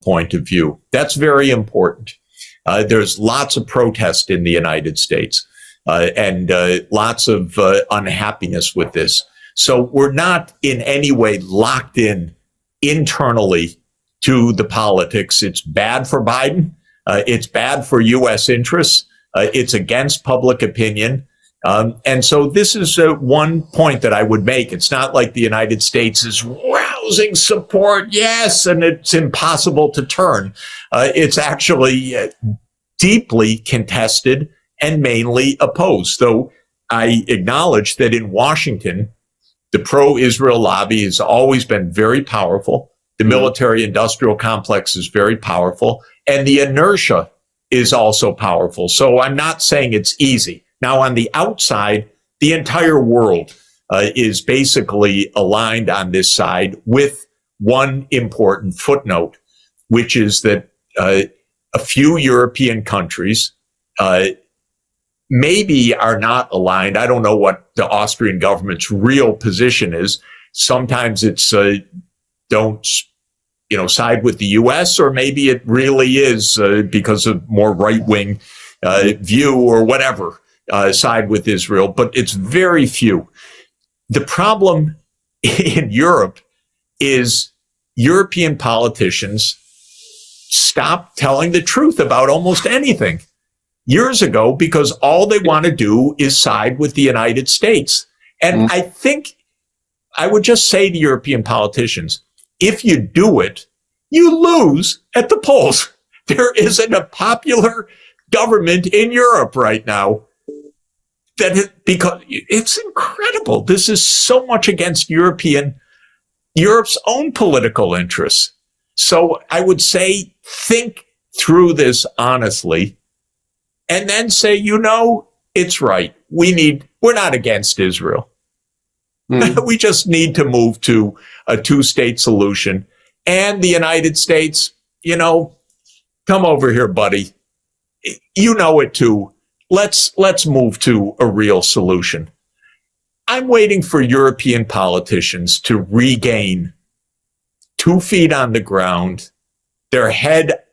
point of view. That's very important. There's lots of protest in the United States and lots of unhappiness with this. So we're not in any way locked in internally to the politics. It's bad for Biden. It's bad for U.S. interests. It's against public opinion. And so this is one point that I would make. It's not like the United States is rousing support, yes, and it's impossible to turn. It's actually deeply contested and mainly opposed. Though I acknowledge that in Washington, the pro-Israel lobby has always been very powerful. The military-industrial complex is very powerful, and the inertia is also powerful. So I'm not saying it's easy. Now, on the outside, the entire world is basically aligned on this side with one important footnote, which is that a few European countries maybe are not aligned. I don't know what the Austrian government's real position is. Sometimes it's don't side with the U.S., or maybe it really is because of more right-wing view or whatever. Side with Israel, but it's very few. The problem in Europe is European politicians stopped telling the truth about almost anything years ago because all they want to do is side with the United States. And I think I would just say to European politicians, if you do it, you lose at the polls. There isn't a popular government in Europe right now. Because it's incredible. This is so much against Europe's own political interests. So I would say, think through this honestly, and then say, it's right. We're not against Israel. We just need to move to a two-state solution. And the United States, come over here, buddy. You know it too. Let's move to a real solution. I'm waiting for European politicians to regain 2 feet on the ground, their head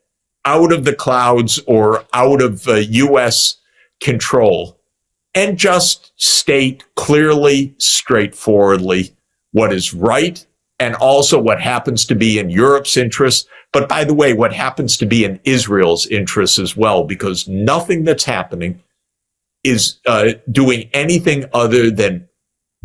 out of the clouds or out of U.S. control, and just state clearly, straightforwardly what is right and also what happens to be in Europe's interest. But by the way, what happens to be in Israel's interests as well, because nothing that's happening is doing anything other than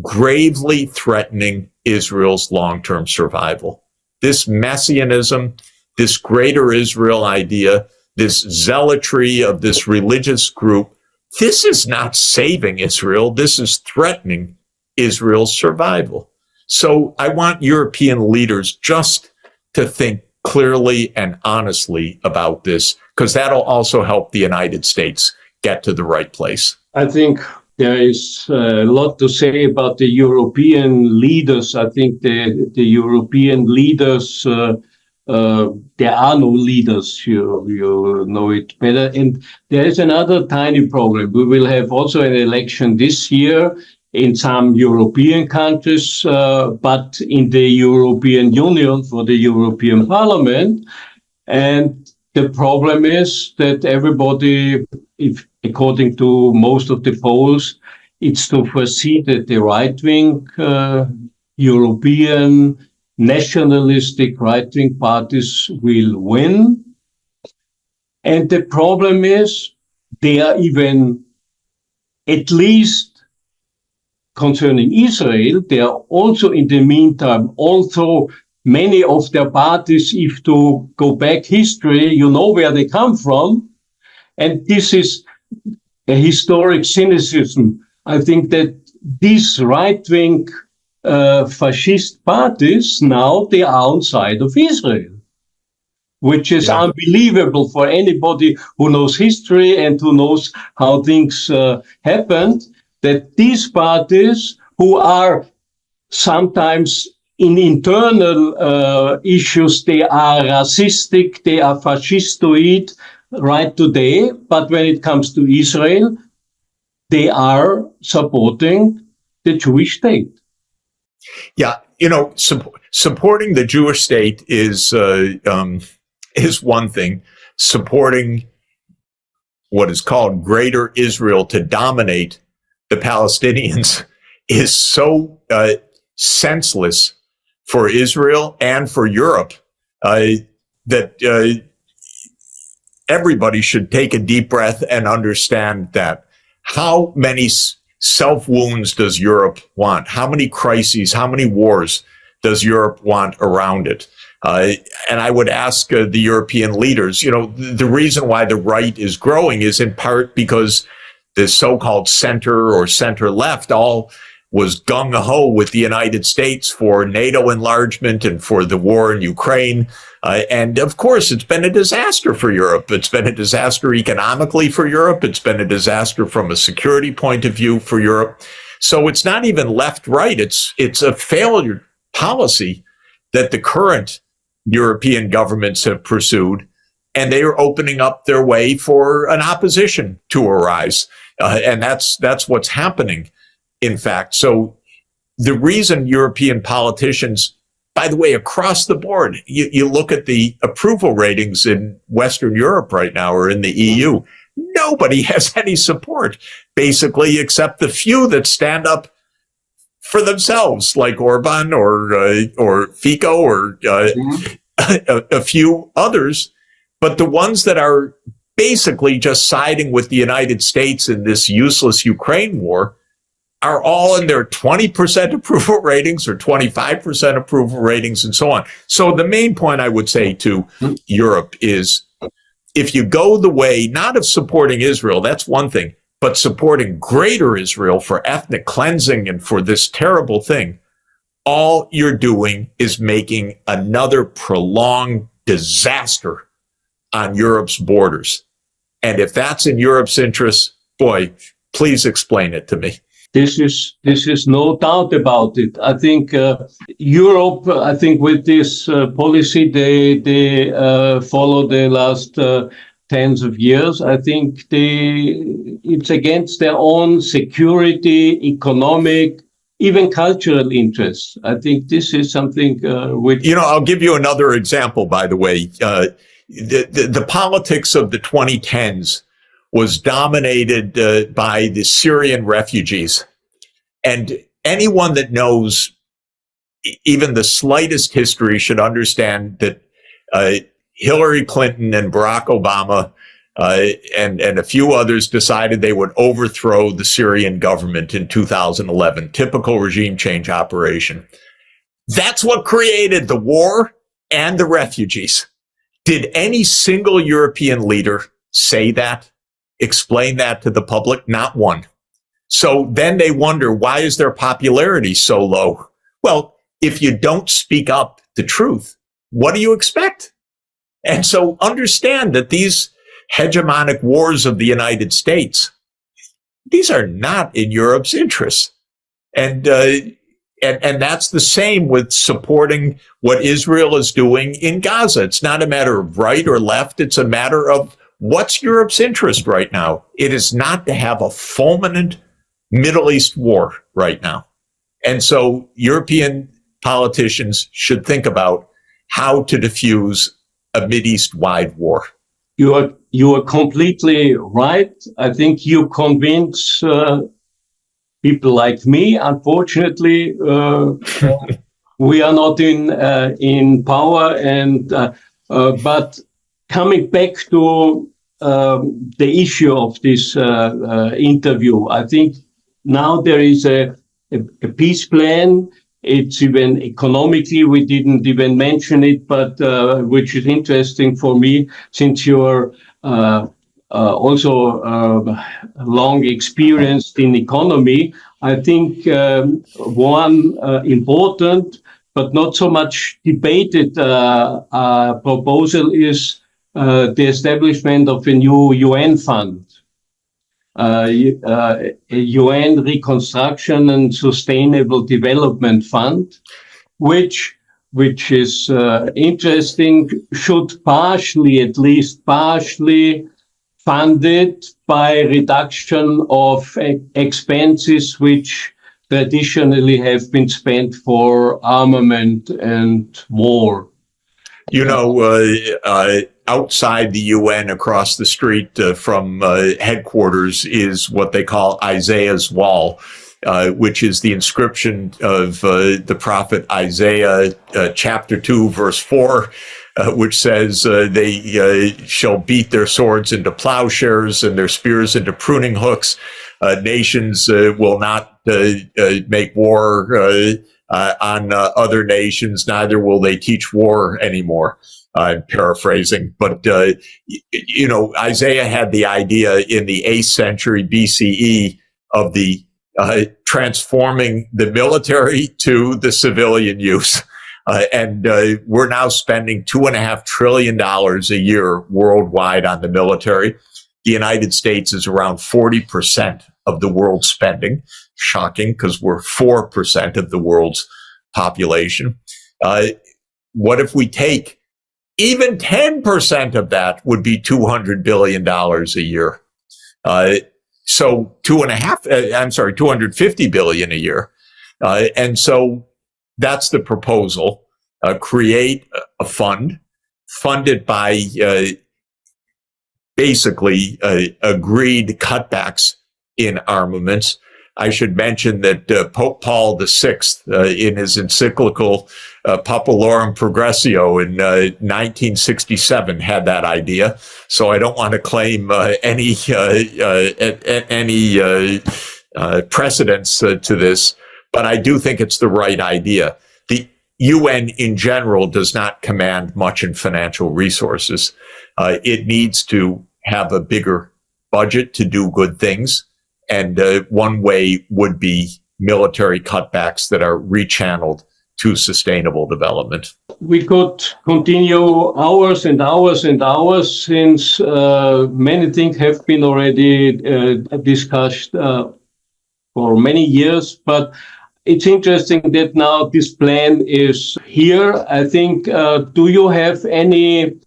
gravely threatening Israel's long-term survival. This messianism, this greater Israel idea, this zealotry of this religious group, this is not saving Israel. This is threatening Israel's survival. So I want European leaders just to think clearly and honestly about this, because that'll also help the United States get to the right place. I think there is a lot to say about the European leaders. I think the European leaders, there are no leaders, you know it better. And there is another tiny problem. We will have also an election this year in some European countries, but in the European Union for the European Parliament. And the problem is that everybody, according to most of the polls, it's to foresee that the right-wing European nationalistic right-wing parties will win. And the problem is they are even, at least concerning Israel, they are also in the meantime, also many of their parties, if to go back history, you know where they come from. And this is a historic cynicism. I think that these right-wing fascist parties, now they are on side of Israel, which is unbelievable for anybody who knows history and who knows how things happened, that these parties who are sometimes in internal issues, they are racistic, they are fascistoid right today, but when it comes to Israel, they are supporting the Jewish state. Yeah, supporting the Jewish state is is one thing. Supporting what is called Greater Israel to dominate the Palestinians is so senseless for Israel and for Europe that everybody should take a deep breath and understand that. How many self-wounds does Europe want? How many crises, how many wars does Europe want around it? And I would ask the European leaders, the reason why the right is growing is in part because the so-called center or center-left all was gung-ho with the United States for NATO enlargement and for the war in Ukraine. And of course, it's been a disaster for Europe. It's been a disaster economically for Europe. It's been a disaster from a security point of view for Europe. So it's not even left-right. It's a failure policy that the current European governments have pursued, and they are opening up their way for an opposition to arise. And that's what's happening, in fact. So the reason European politicians, by the way, across the board, you look at the approval ratings in Western Europe right now or in the EU, nobody has any support, basically, except the few that stand up for themselves, like Orban or Fico or a few others. But the ones that are basically just siding with the United States in this useless Ukraine war are all in their 20% approval ratings or 25% approval ratings and so on. So the main point I would say to Europe is, if you go the way, not of supporting Israel, that's one thing, but supporting Greater Israel for ethnic cleansing and for this terrible thing, all you're doing is making another prolonged disaster on Europe's borders. And if that's in Europe's interest, boy, please explain it to me. This is no doubt about it. I think Europe, with this policy they follow the last tens of years, I think it's against their own security, economic, even cultural interests. I think this is something which... I'll give you another example, by the way. The politics of the 2010s was dominated by the Syrian refugees. And anyone that knows even the slightest history should understand that Hillary Clinton and Barack Obama and a few others decided they would overthrow the Syrian government in 2011. Typical regime change operation. That's what created the war and the refugees. Did any single European leader say that? Explain that to the public? Not one. So then they wonder, why is their popularity so low? Well, if you don't speak up the truth, what do you expect? And so understand that these hegemonic wars of the United States, these are not in Europe's interests. And that's the same with supporting what Israel is doing in Gaza. It's not a matter of right or left. It's a matter of what's Europe's interest right now. It is not to have a fulminant Middle East war right now. And so European politicians should think about how to diffuse a Mideast-wide war. You are completely right. I think you convince people like me. Unfortunately, we are not in power. And but coming back to the issue of this interview, I think now there is a peace plan. It's even economically, we didn't even mention it, but which is interesting for me, since you're also long experienced in economy. I think one important but not so much debated proposal is the establishment of a new UN fund. A UN Reconstruction and Sustainable Development Fund, which is interesting, should at least partially funded by reduction of expenses which traditionally have been spent for armament and war. Outside the UN, across the street from headquarters, is what they call Isaiah's Wall, which is the inscription of the prophet Isaiah, chapter 2, verse 4, which says, they shall beat their swords into plowshares and their spears into pruning hooks. Nations will not make war on other nations, neither will they teach war anymore. I'm paraphrasing, but, Isaiah had the idea in the 8th century BCE of the transforming the military to the civilian use. And we're now spending $2.5 trillion a year worldwide on the military. The United States is around 40% of the world's spending. Shocking, because we're 4% of the world's population. What if we take even 10% of that? Would be $200 billion a year. So $250 billion a year. And so that's the proposal. Create a fund funded by basically agreed cutbacks in armaments. I should mention that Pope Paul VI, in his encyclical Populorum Progressio in 1967, had that idea. So I don't want to claim any precedence to this, but I do think it's the right idea. The UN in general does not command much in financial resources. It needs to have a bigger budget to do good things. And one way would be military cutbacks that are rechanneled to sustainable development. We could continue hours and hours and hours, since many things have been already discussed for many years. But it's interesting that now this plan is here. I think, do you have any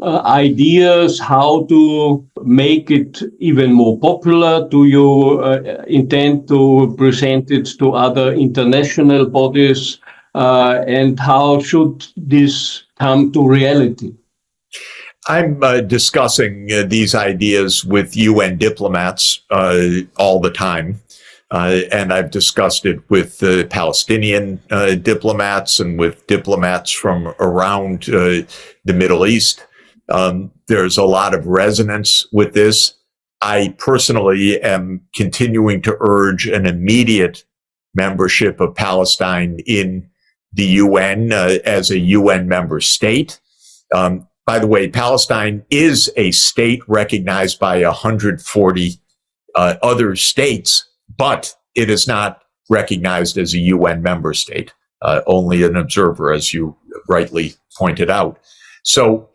ideas how to make it even more popular? Do you intend to present it to other international bodies? And how should this come to reality? I'm discussing these ideas with UN diplomats all the time. And I've discussed it with Palestinian diplomats and with diplomats from around the Middle East. There's a lot of resonance with this. I personally am continuing to urge an immediate membership of Palestine in the UN as a UN member state. By the way, Palestine is a state recognized by 140 other states, but it is not recognized as a UN member state, only an observer, as you rightly pointed out. So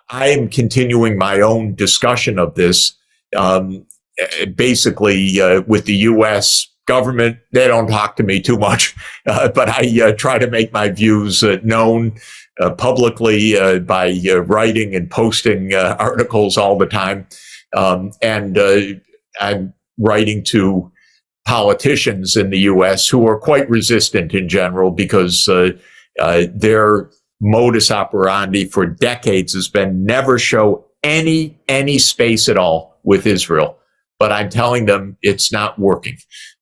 I am continuing my own discussion of this. Basically, with the U.S. government, they don't talk to me too much, but I try to make my views known publicly by writing and posting articles all the time. And I'm writing to politicians in the U.S. who are quite resistant in general, because their modus operandi for decades has been never show any space at all with Israel. But I'm telling them it's not working.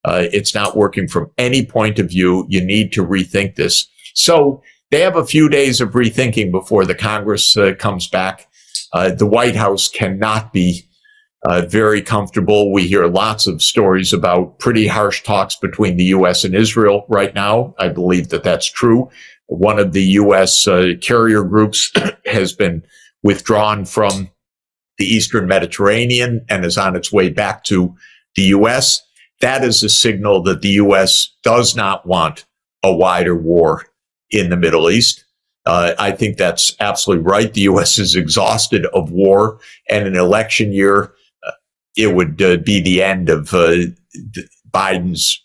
It's not working from any point of view. You need to rethink this. So they have a few days of rethinking before the Congress comes back. The White House cannot be very comfortable. We hear lots of stories about pretty harsh talks between the U.S. and Israel right now. I believe that that's true. One of the U.S. carrier groups has been withdrawn from the Eastern Mediterranean and is on its way back to the U.S. That is a signal that the U.S. does not want a wider war in the Middle East. I think that's absolutely right. The U.S. is exhausted of war, and an election year, it would be the end of Biden's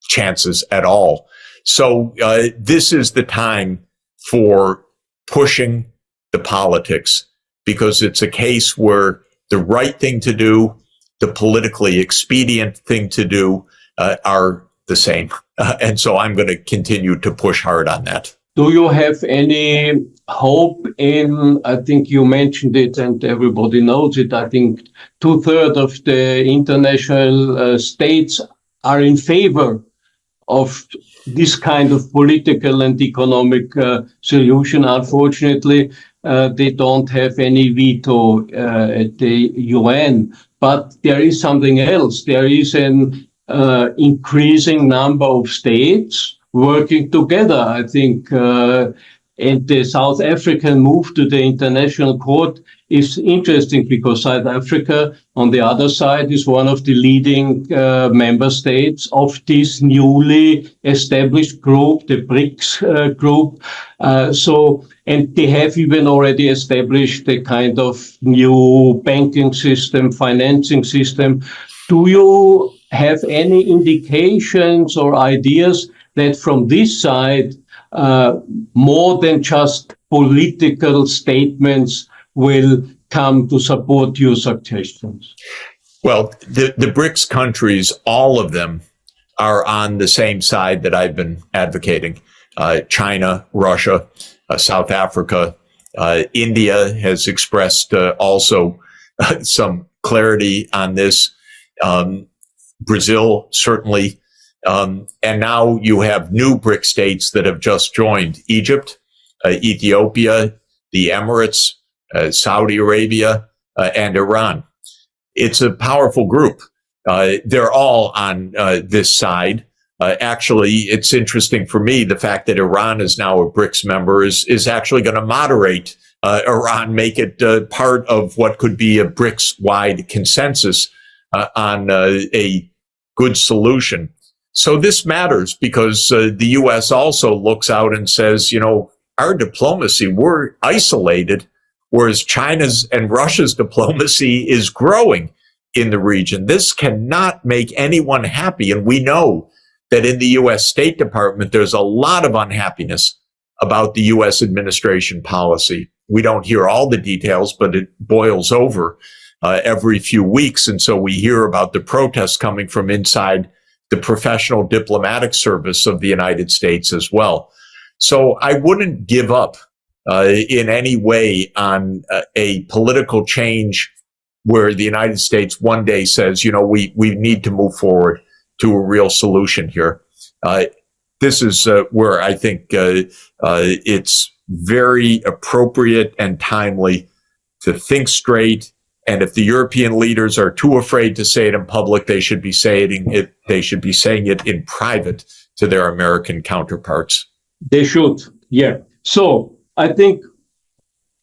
chances at all. So this is the time for pushing the politics, because it's a case where the right thing to do, the politically expedient thing to do, are the same. And so I'm going to continue to push hard on that. do you have any hope in, I think you mentioned it and everybody knows it, I think 2/3 of the international states are in favor of this kind of political and economic solution. Unfortunately, they don't have any veto at the UN. But there is something else. There is an increasing number of states working together. I think and the South African move to the International Court is interesting because South Africa, on the other side, is one of the leading member states of this newly established group, the BRICS group. And they have even already established a kind of new banking system, financing system. Do you have any indications or ideas that from this side, more than just political statements will come to support your suggestions? Well, the BRICS countries, all of them are on the same side that I've been advocating. China, Russia, South Africa, India has expressed also some clarity on this. Brazil, certainly. And now you have new BRIC states that have just joined: Egypt, Ethiopia, the Emirates, Saudi Arabia, and Iran. It's a powerful group. They're all on this side. Actually, it's interesting for me, the fact that Iran is now a BRICS member is actually going to moderate Iran, make it part of what could be a BRICS-wide consensus on a good solution. So this matters because the U.S. also looks out and says, you know, our diplomacy, we're isolated, whereas China's and Russia's diplomacy is growing in the region. This cannot make anyone happy. And we know that in the U.S. State Department, there's a lot of unhappiness about the U.S. administration policy. We don't hear all the details, but it boils over every few weeks. And so we hear about the protests coming from inside the professional diplomatic service of the United States as well. So I wouldn't give up in any way on a political change where the United States one day says, you know, we need to move forward to a real solution here. This is where I think it's very appropriate and timely to think straight. And if the European leaders are too afraid to say it in public, they should be saying it. They should be saying it in private to their American counterparts. They should, yeah. So I think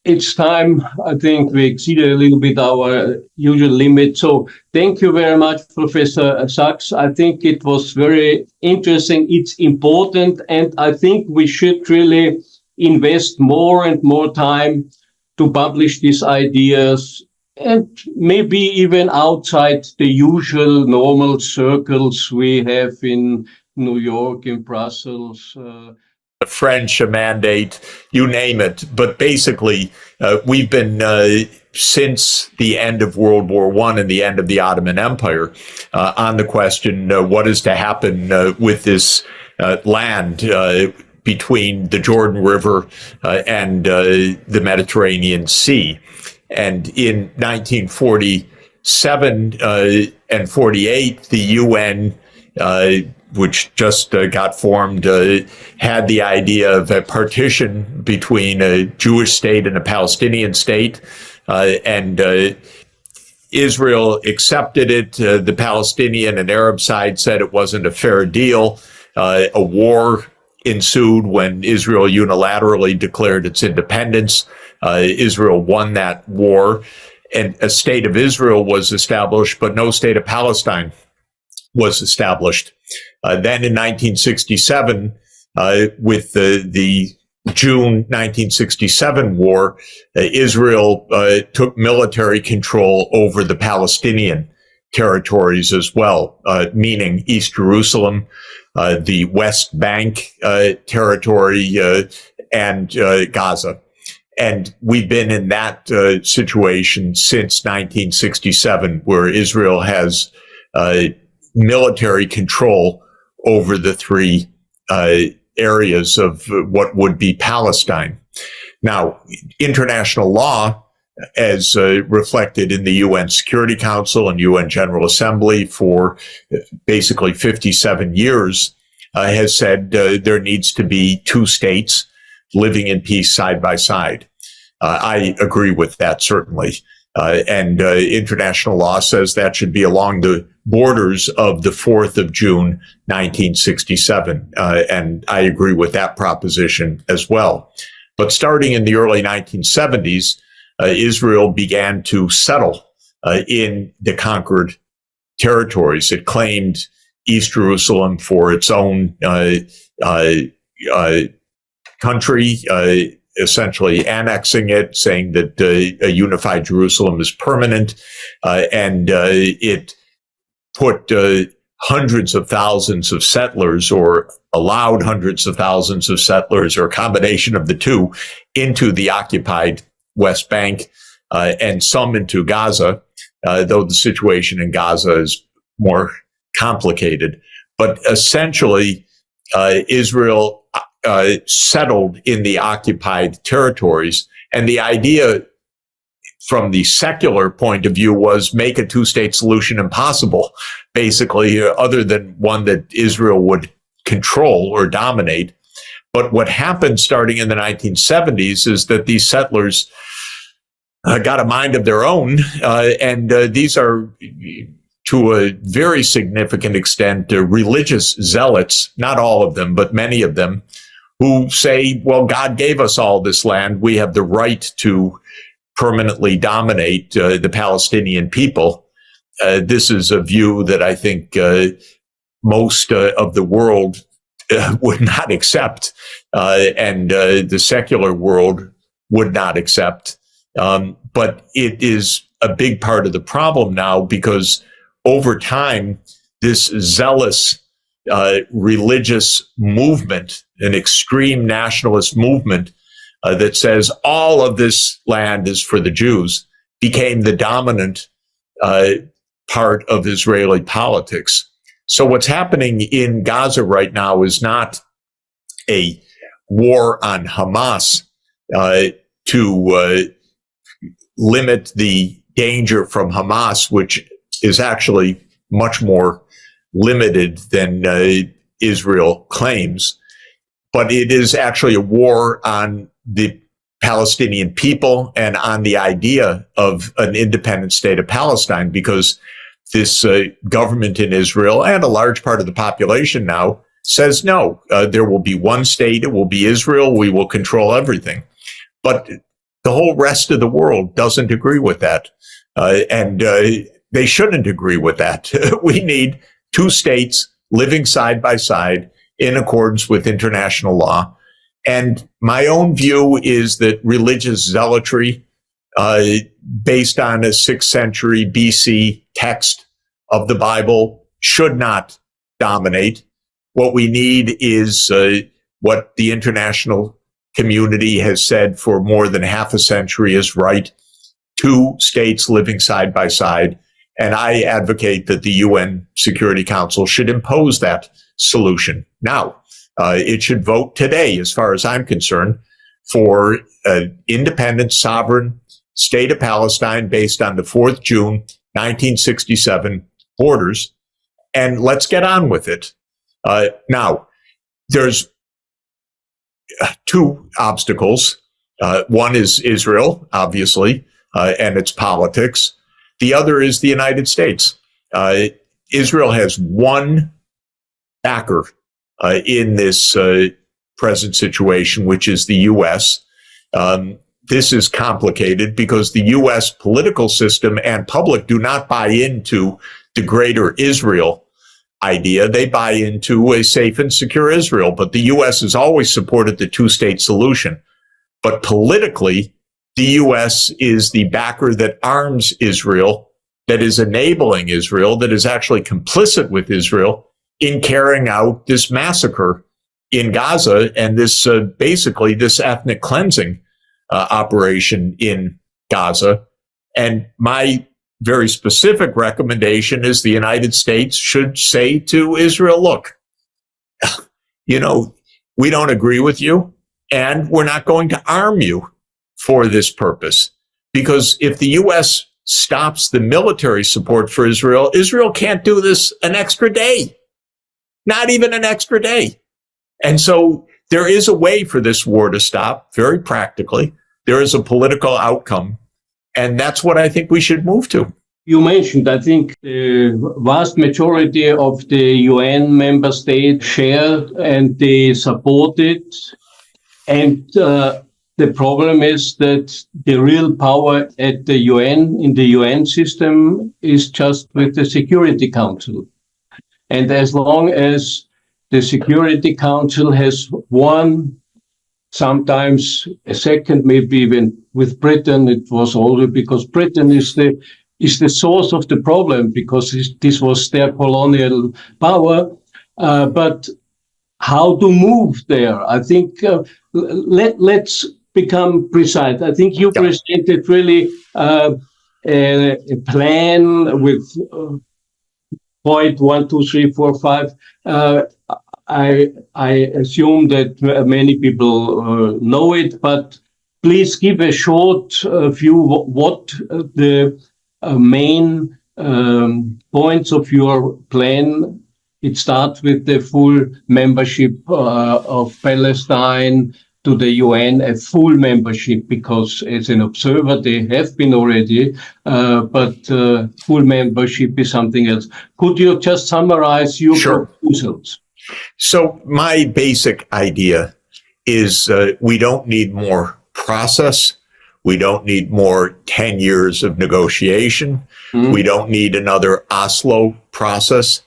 it's time. I think we exceeded a little bit our usual limit. So thank you very much, Professor Sachs. I think it was very interesting. It's important, and I think we should really invest more and more time to publish these ideas, and maybe even outside the usual normal circles we have in New York, in Brussels. A French, a mandate, you name it. But basically, we've been, since the end of World War I and the end of the Ottoman Empire, on the question, what is to happen with this land between the Jordan River and the Mediterranean Sea. And in 1947 and 48, the UN, which just got formed, had the idea of a partition between a Jewish state and a Palestinian state. And Israel accepted it. The Palestinian and Arab side said it wasn't a fair deal. A war ensued when Israel unilaterally declared its independence. Israel won that war, and a state of Israel was established, but no state of Palestine was established. Then in 1967, with the June 1967 war, Israel took military control over the Palestinian territories as well, meaning East Jerusalem, the West Bank territory, and Gaza. And we've been in that situation since 1967, where Israel has military control over the three areas of what would be Palestine. Now, international law, as reflected in the UN Security Council and UN General Assembly for basically 57 years, has said there needs to be two states living in peace side by side. I agree with that, certainly. And international law says that should be along the borders of the 4th of June, 1967. And I agree with that proposition as well. But starting in the early 1970s, Israel began to settle in the conquered territories. It claimed East Jerusalem for its own country, essentially annexing it, saying that a unified Jerusalem is permanent, and it put hundreds of thousands of settlers, or allowed hundreds of thousands of settlers, or a combination of the two, into the occupied West Bank, and some into Gaza, though the situation in Gaza is more complicated. But essentially, Israel settled in the occupied territories. And the idea from the secular point of view was make a two-state solution impossible, basically, other than one that Israel would control or dominate. But what happened starting in the 1970s is that these settlers got a mind of their own, and these are, to a very significant extent, religious zealots, not all of them, but many of them, who say, well, God gave us all this land. We have the right to permanently dominate the Palestinian people. This is a view that I think most of the world would not accept, and the secular world would not accept. But it is a big part of the problem now, because over time, this zealous religious movement, an extreme nationalist movement that says all of this land is for the Jews, became the dominant part of Israeli politics. So what's happening in Gaza right now is not a war on Hamas to limit the danger from Hamas, which is actually much more limited than Israel claims. But it is actually a war on the Palestinian people and on the idea of an independent state of Palestine, because this government in Israel and a large part of the population now says, no, there will be one state. It will be Israel. We will control everything. But the whole rest of the world doesn't agree with that. And they shouldn't agree with that. We need two states living side by side in accordance with international law. And my own view is that religious zealotry, based on a 6th century BC text of the Bible, should not dominate. What we need is what the international community has said for more than half a century is right: two states living side by side. And I advocate that the UN Security Council should impose that solution. Now, it should vote today, as far as I'm concerned, for an independent, sovereign state of Palestine based on the 4th June 1967 borders. And let's get on with it. Now, there's two obstacles. One is Israel, obviously, and its politics. The other is the United States. Israel has one backer in this present situation, which is the U.S. This is complicated because the U.S. political system and public do not buy into the greater Israel idea. They buy into a safe and secure Israel. But the U.S. has always supported the two-state solution. But politically, the U.S. is the backer that arms Israel, that is enabling Israel, that is actually complicit with Israel in carrying out this massacre in Gaza and this basically this ethnic cleansing operation in Gaza. And my very specific recommendation is the United States should say to Israel, look, you know, we don't agree with you, and we're not going to arm you for this purpose. Because if the U.S. stops the military support for Israel, Israel can't do this an extra day, not even an extra day. And so there is a way for this war to stop, very practically. There is a political outcome, and that's what I think we should move to. You mentioned, I think, the vast majority of the UN member states shared and they support it. And the problem is that the real power at the UN, in the UN system, is just with the Security Council. And as long as the Security Council has one, sometimes a second, maybe even with Britain, it was also because Britain is the source of the problem, because this was their colonial power. But how to move there? I think let's become precise. I think you presented really a plan with point 1, 2, 3, 4, 5. I assume that many people know it, but please give a short view what the main points of your plan. It starts with the full membership of Palestine to the UN, a full membership, because as an observer they have been already, but full membership is something else. Could you just summarize your proposals? So my basic idea is we don't need more process. We don't need more 10 years of negotiation. We don't need another Oslo process.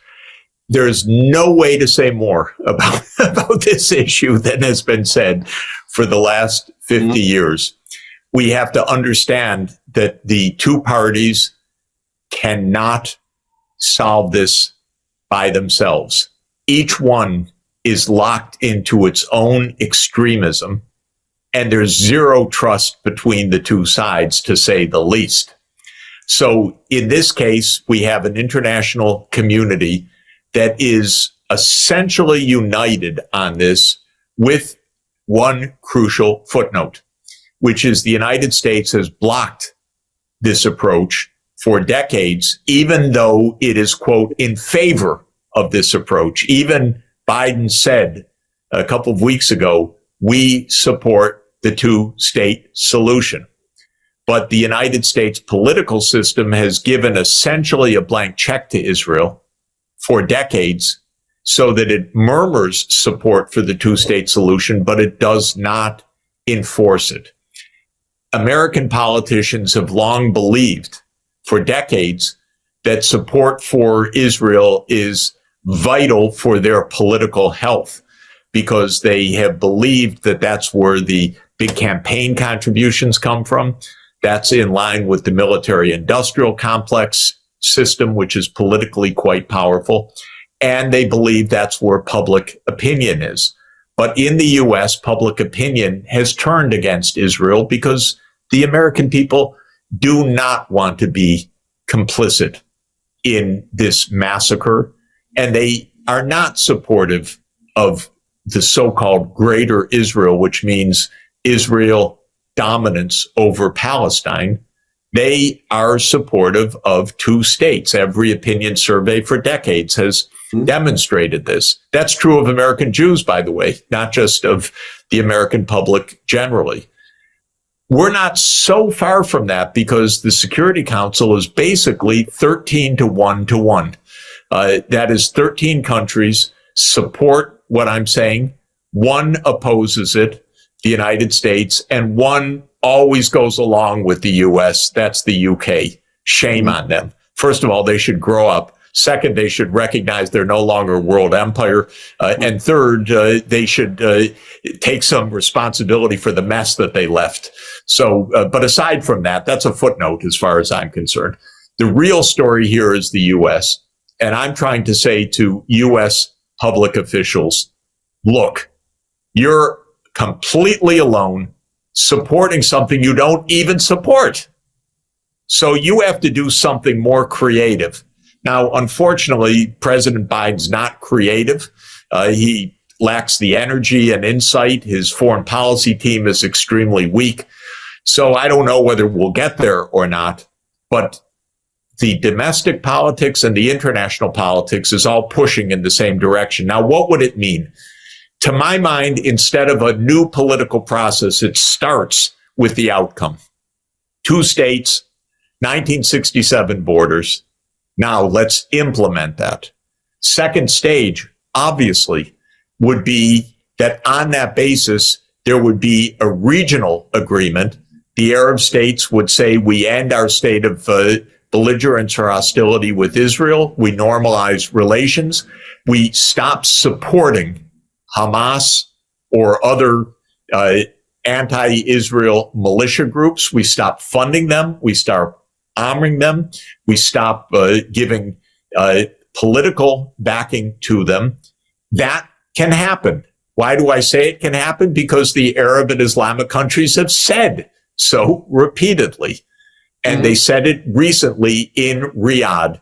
There's no way to say more about this issue than has been said for the last 50 years. We have to understand that the two parties cannot solve this by themselves. Each one is locked into its own extremism, and there's zero trust between the two sides, to say the least. So in this case, we have an international community that is essentially united on this, with one crucial footnote, which is the United States has blocked this approach for decades, even though it is, quote, in favor of this approach. Even Biden said a couple of weeks ago, we support the two-state solution. But the United States political system has given essentially a blank check to Israel for decades, so that it murmurs support for the two-state solution, but it does not enforce it. American politicians have long believed for decades that support for Israel is vital for their political health, because they have believed that that's where the big campaign contributions come from. That's in line with the military-industrial complex system, which is politically quite powerful. And they believe that's where public opinion is. But in the U.S., public opinion has turned against Israel because the American people do not want to be complicit in this massacre, and they are not supportive of the so-called Greater Israel, which means Israel dominance over Palestine. They are supportive of two states. Every opinion survey for decades has demonstrated this. That's true of American Jews, by the way, not just of the American public generally. We're not so far from that, because the Security Council is basically 13 to 1 to 1. That is 13 countries support what I'm saying. One opposes it, the United States, and one always goes along with the U.S. That's the UK. Shame on them. First of all, they should grow up. Second, they should recognize they're no longer a world empire. And third, they should take some responsibility for the mess that they left. So, but aside from that, that's a footnote as far as I'm concerned. The real story here is the U.S. And I'm trying to say to U.S. public officials, look, you're completely alone supporting something you don't even support. So you have to do something more creative. Now, unfortunately, President Biden's not creative. He lacks the energy and insight. His foreign policy team is extremely weak. So I don't know whether we'll get there or not, but the domestic politics and the international politics is all pushing in the same direction. Now, what would it mean? To my mind, instead of a new political process, it starts with the outcome. 2 states, 1967 borders. Now let's implement that. Second stage, obviously, would be that on that basis, there would be a regional agreement. The Arab states would say, we end our state of belligerence or hostility with Israel. We normalize relations. We stop supporting Hamas or other anti-Israel militia groups. We stop funding them. We start arming them. We stop giving political backing to them. That can happen. Why do I say it can happen? Because the Arab and Islamic countries have said so repeatedly. And they said it recently in Riyadh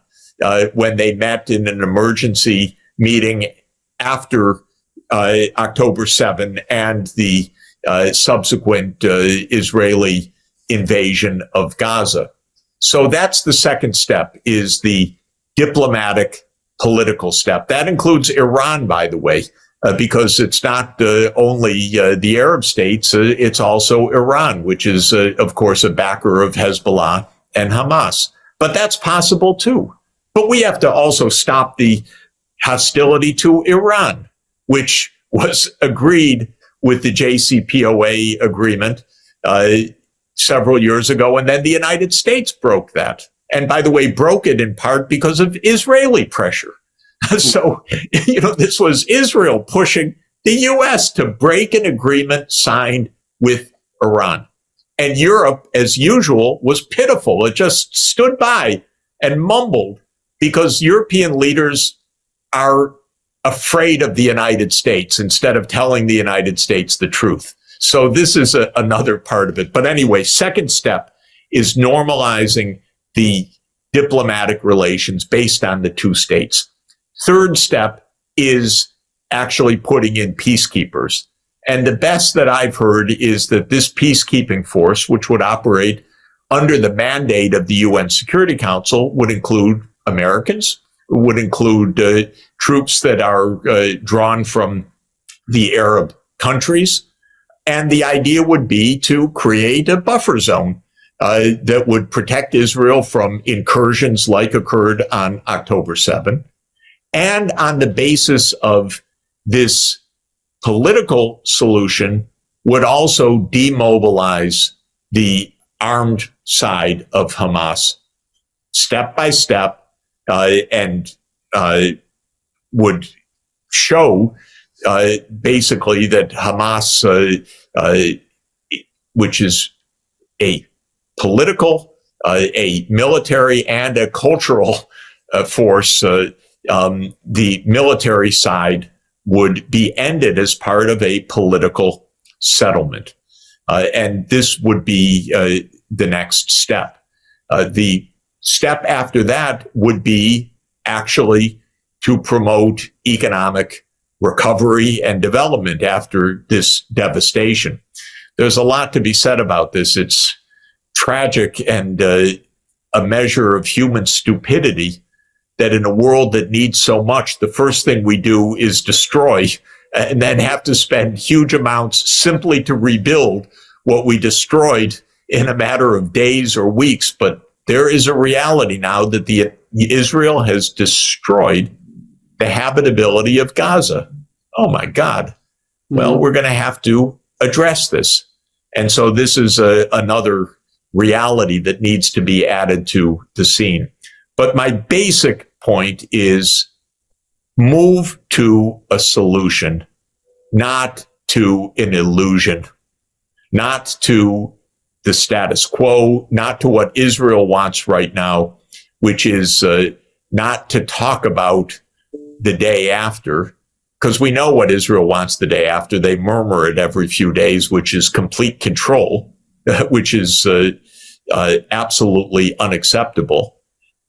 when they met in an emergency meeting after October 7 and the subsequent Israeli invasion of Gaza. So that's the second step, is the diplomatic political step. That includes Iran, by the way, because it's not only the Arab states, it's also Iran, which is, of course, a backer of Hezbollah and Hamas. But that's possible, too. But we have to also stop the hostility to Iran, which was agreed with the JCPOA agreement several years ago. And then the United States broke that. And by the way, broke it in part because of Israeli pressure. So, this was Israel pushing the U.S. to break an agreement signed with Iran. And Europe, as usual, was pitiful. It just stood by and mumbled because European leaders are afraid of the United States instead of telling the United States the truth. So this is another part of it. But anyway, second step is normalizing the diplomatic relations based on the 2 states. Third step is actually putting in peacekeepers. And the best that I've heard is that this peacekeeping force, which would operate under the mandate of the UN Security Council, would include Americans, would include troops that are drawn from the Arab countries. And the idea would be to create a buffer zone that would protect Israel from incursions like occurred on October 7. And on the basis of this political solution, would also demobilize the armed side of Hamas step by step, and would show basically that Hamas, which is a political, a military, and a cultural force, the military side would be ended as part of a political settlement. And this would be the next step. The step after that would be actually to promote economic recovery and development after this devastation. There's a lot to be said about this. It's tragic and a measure of human stupidity that in a world that needs so much, the first thing we do is destroy and then have to spend huge amounts simply to rebuild what we destroyed in a matter of days or weeks. But there is a reality now that Israel has destroyed the habitability of Gaza. Oh my God. Well, we're going to have to address this. And so this is another reality that needs to be added to the scene. But my basic point is move to a solution, not to an illusion, not to the status quo, not to what Israel wants right now, which is not to talk about the day after, because we know what Israel wants the day after. They murmur it every few days, which is complete control, which is absolutely unacceptable.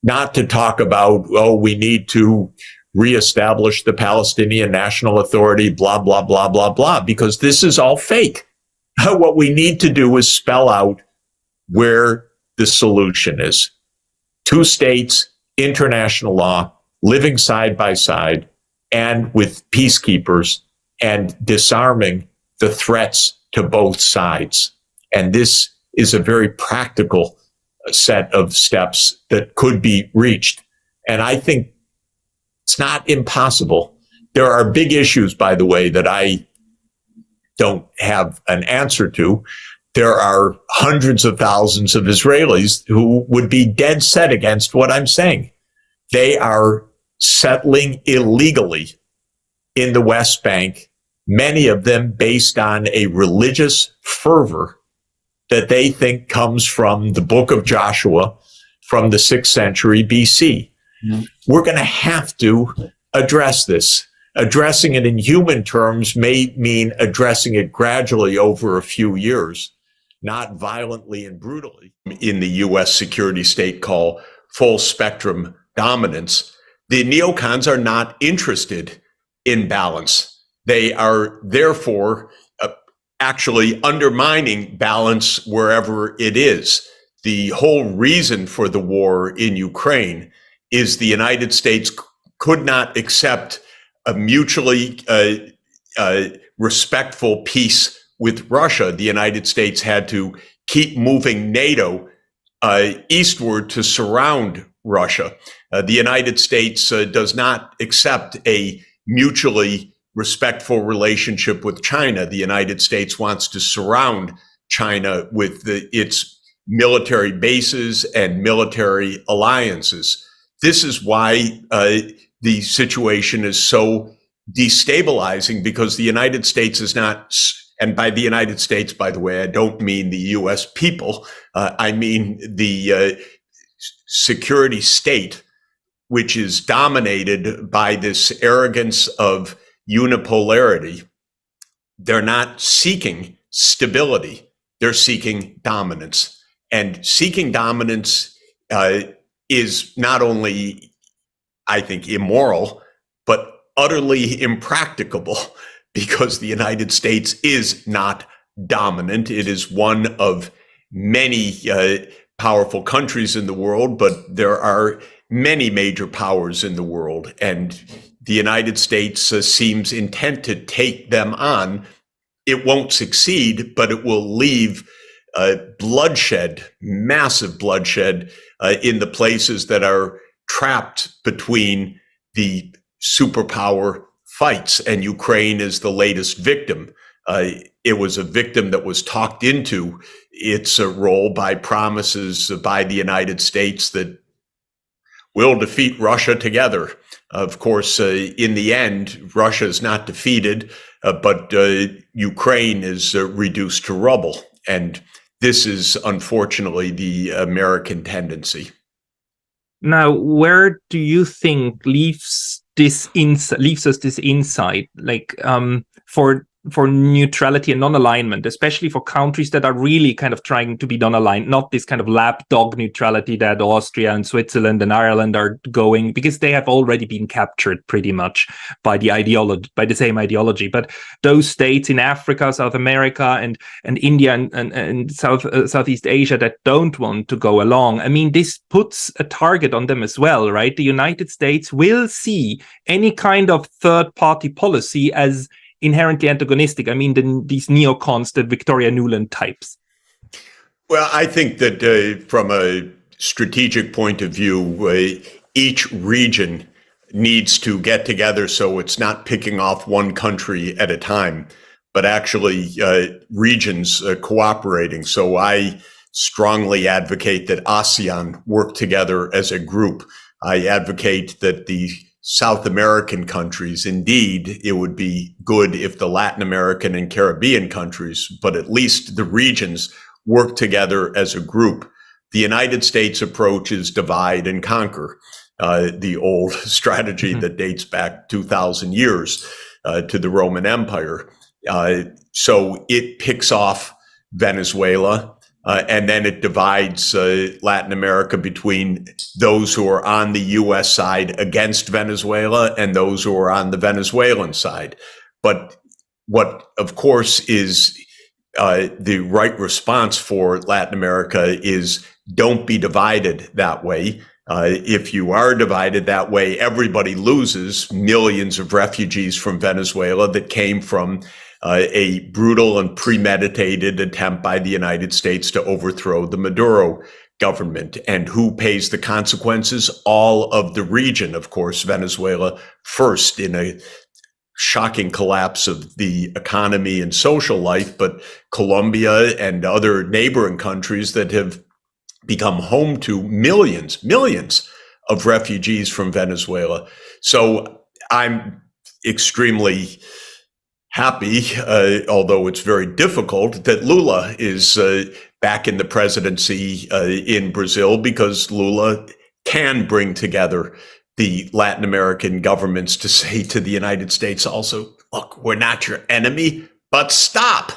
Not to talk about, we need to reestablish the Palestinian National Authority, blah, blah, blah, blah, blah, because this is all fake. What we need to do is spell out where the solution is. 2 states, international law, living side by side, and with peacekeepers, and disarming the threats to both sides. And this is a very practical set of steps that could be reached. And I think it's not impossible. There are big issues, by the way, that I don't have an answer to. There are hundreds of thousands of Israelis who would be dead set against what I'm saying. They are settling illegally in the West Bank, many of them based on a religious fervor that they think comes from the book of Joshua from the 6th century BC. Mm-hmm. We're going to have to address this. Addressing it in human terms may mean addressing it gradually over a few years, not violently and brutally. In the U.S. security state call full spectrum dominance, the neocons are not interested in balance. They are therefore actually undermining balance wherever it is. The whole reason for the war in Ukraine is the United States could not accept a mutually respectful peace with Russia. The United States had to keep moving NATO eastward to surround Russia. The United States does not accept a mutually respectful relationship with China. The United States wants to surround China with its military bases and military alliances. This is why the situation is so destabilizing, because the United States is not, and by the United States, by the way, I don't mean the U.S. people, I mean the security state, which is dominated by this arrogance of unipolarity. They're not seeking stability, they're seeking dominance. And seeking dominance is not only, I think, immoral, but utterly impracticable, because the United States is not dominant. It is one of many powerful countries in the world, but there are many major powers in the world, and the United States seems intent to take them on. It won't succeed, but it will leave bloodshed, massive bloodshed, in the places that are trapped between the superpower fights, and Ukraine is the latest victim. It was a victim that was talked into its role by promises by the United States that we'll defeat Russia together. Of course, in the end, Russia is not defeated, but Ukraine is reduced to rubble. And this is unfortunately the American tendency. Now, where do you think leaves us this insight, like for neutrality and non-alignment, especially for countries that are really kind of trying to be non-aligned, not this kind of lapdog neutrality that Austria and Switzerland and Ireland are going, because they have already been captured pretty much by the ideology, by the same ideology. But those states in Africa, South America, and India and Southeast Asia that don't want to go along, I mean, this puts a target on them as well, right? The United States will see any kind of third-party policy as inherently antagonistic. I mean, these neocons, the Victoria Nuland types. Well, I think that from a strategic point of view, each region needs to get together so it's not picking off one country at a time, but actually regions cooperating. So I strongly advocate that ASEAN work together as a group. I advocate that the South American countries, indeed, it would be good if the Latin American and Caribbean countries, but at least the regions, work together as a group. The United States approach is divide and conquer, the old strategy that dates back 2,000 years to the Roman Empire. So it picks off Venezuela, And then it divides Latin America between those who are on the U.S. side against Venezuela and those who are on the Venezuelan side. But what, of course, is the right response for Latin America is don't be divided that way. If you are divided that way, everybody loses. Millions of refugees from Venezuela that came from a brutal and premeditated attempt by the United States to overthrow the Maduro government. And who pays the consequences? All of the region, of course, Venezuela first in a shocking collapse of the economy and social life, but Colombia and other neighboring countries that have become home to millions of refugees from Venezuela. So I'm extremely happy, although it's very difficult, that Lula is back in the presidency in Brazil, because Lula can bring together the Latin American governments to say to the United States also, look, we're not your enemy, but stop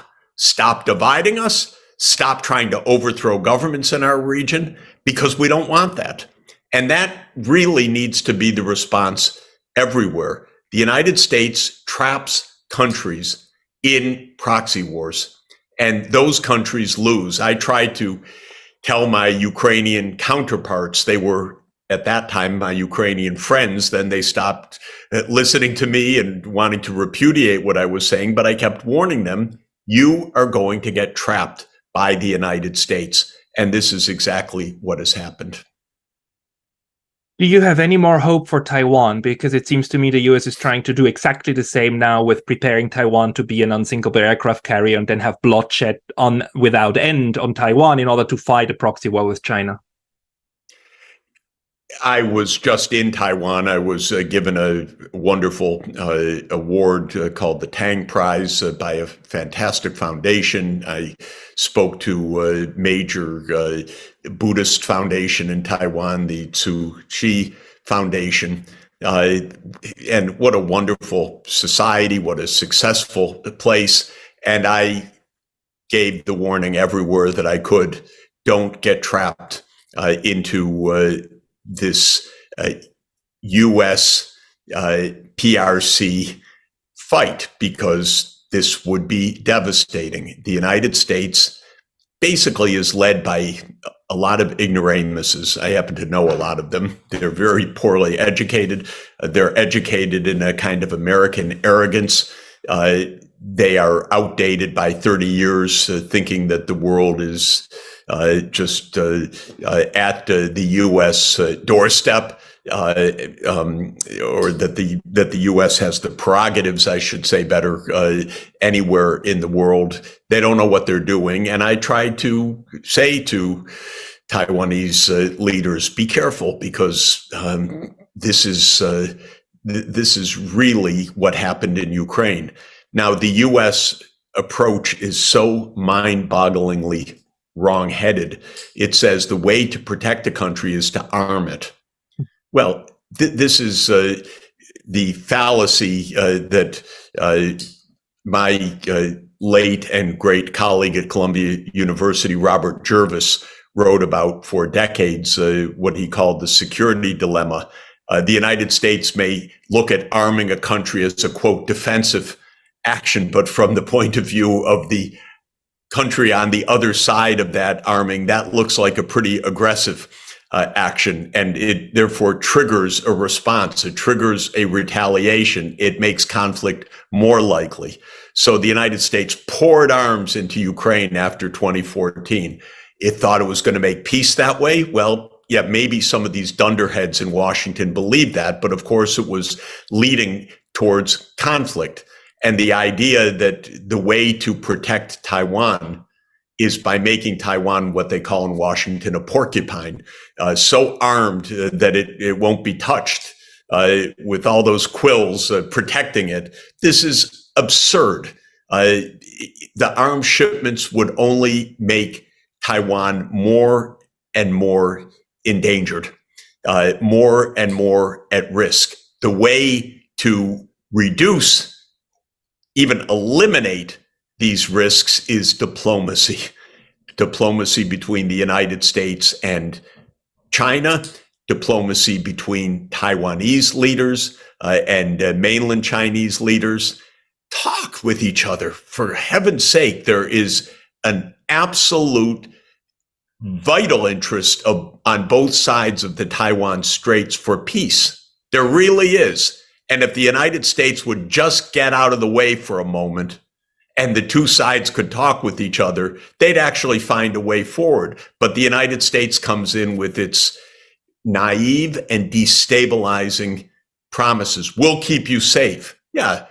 dividing us. Stop trying to overthrow governments in our region, because we don't want that. And that really needs to be the response everywhere. The United States traps countries in proxy wars, and those countries lose. I tried to tell my Ukrainian counterparts, they were at that time my Ukrainian friends, then they stopped listening to me and wanting to repudiate what I was saying, but I kept warning them, you are going to get trapped by the United States. And this is exactly what has happened. Do you have any more hope for Taiwan? Because it seems to me the US is trying to do exactly the same now, with preparing Taiwan to be an unsinkable aircraft carrier and then have bloodshed without end on Taiwan in order to fight a proxy war with China. I was just in Taiwan. I was given a wonderful award called the Tang Prize by a fantastic foundation. I spoke to a major Buddhist foundation in Taiwan, the Tzu Chi Foundation. And what a wonderful society, what a successful place. And I gave the warning everywhere that I could, don't get trapped into this U.S. PRC fight, because this would be devastating. The United States basically is led by a lot of ignoramuses. I happen to know a lot of them. They're very poorly educated. They're educated in a kind of American arrogance. They are outdated by 30 years, thinking that the world is just at the U.S. Doorstep, or that the U.S. has the prerogatives, I should say better, anywhere in the world. They don't know what they're doing. And I tried to say to Taiwanese leaders, be careful, because this is really what happened in Ukraine. Now, the U.S. approach is so mind-bogglingly wrong-headed. It says the way to protect a country is to arm it. Well, this is the fallacy that my late and great colleague at Columbia University, Robert Jervis, wrote about for decades, what he called the security dilemma. The United States may look at arming a country as a, quote, defensive action, but from the point of view of the country on the other side of that arming, that looks like a pretty aggressive action, and it therefore triggers a response. It triggers a retaliation. It makes conflict more likely. So the United States poured arms into Ukraine after 2014. It thought it was going to make peace that way. Well, yeah, maybe some of these dunderheads in Washington believed that, but of course it was leading towards conflict. And the idea that the way to protect Taiwan is by making Taiwan what they call in Washington a porcupine, so armed that it won't be touched, with all those quills protecting it. This is absurd. The arms shipments would only make Taiwan more and more endangered, more and more at risk. The way to reduce, even eliminate these risks is diplomacy. diplomacy between the United States and China, diplomacy between Taiwanese leaders and mainland Chinese leaders. Talk with each other. For heaven's sake, there is an absolute vital interest on both sides of the Taiwan Straits for peace. There really is. And if the United States would just get out of the way for a moment and the two sides could talk with each other, they'd actually find a way forward. But the United States comes in with its naive and destabilizing promises. We'll keep you safe. Yeah,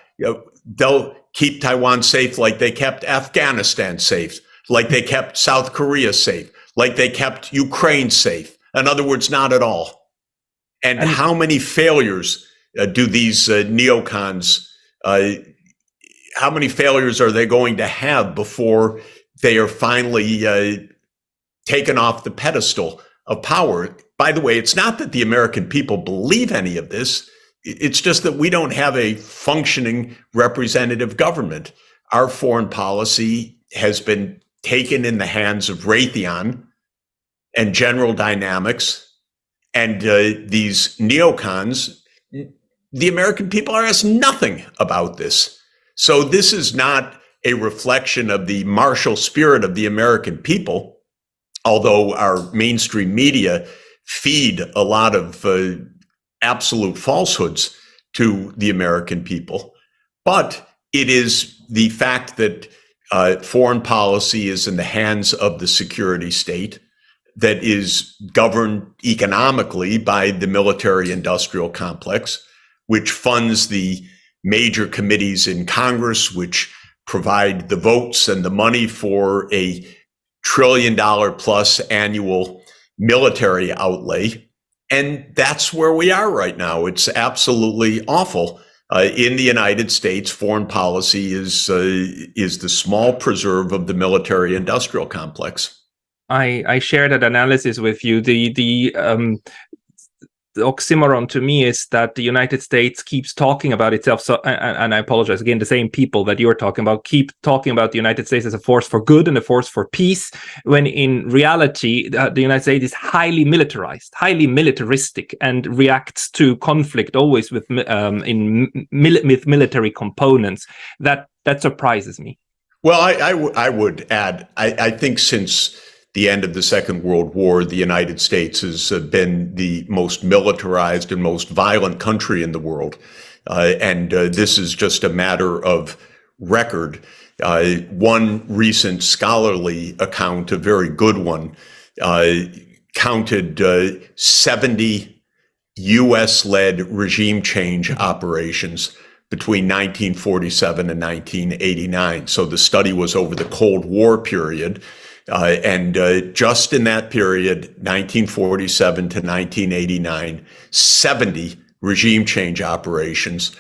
they'll keep Taiwan safe like they kept Afghanistan safe, like they kept South Korea safe, like they kept Ukraine safe. In other words, not at all. And how many failures do these neocons, how many failures are they going to have before they are finally taken off the pedestal of power? By the way, it's not that the American people believe any of this. It's just that we don't have a functioning representative government. Our foreign policy has been taken in the hands of Raytheon and General Dynamics and these neocons. The American people are asked nothing about this. So this is not a reflection of the martial spirit of the American people, although our mainstream media feed a lot of absolute falsehoods to the American people. But it is the fact that foreign policy is in the hands of the security state, that is governed economically by the military-industrial complex, which funds the major committees in Congress, which provide the votes and the money for a $1 trillion plus annual military outlay. And that's where we are right now. It's absolutely awful. In the United States, foreign policy is the small preserve of the military-industrial complex. I share that analysis with you. The oxymoron to me is that the United States keeps talking about itself. So, and I apologize again, the same people that you're talking about keep talking about the United States as a force for good and a force for peace, when in reality, the United States is highly militarized, highly militaristic, and reacts to conflict always with military components. That surprises me. Well, I would add, I think since the end of the Second World War, the United States has been the most militarized and most violent country in the world. And this is just a matter of record. One recent scholarly account, a very good one, counted 70 U.S.-led regime change operations between 1947 and 1989. So the study was over the Cold War period. And just in that period, 1947 to 1989, 70 regime change operations,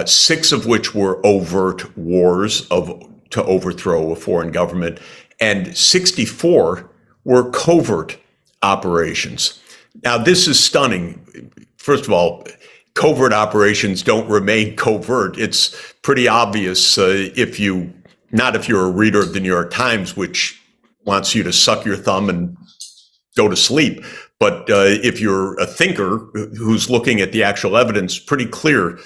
6 of which were overt wars to overthrow a foreign government, and 64 were covert operations. Now, this is stunning. First of all, covert operations don't remain covert. It's pretty obvious if you're a reader of the New York Times, which wants you to suck your thumb and go to sleep. But if you're a thinker who's looking at the actual evidence, pretty clear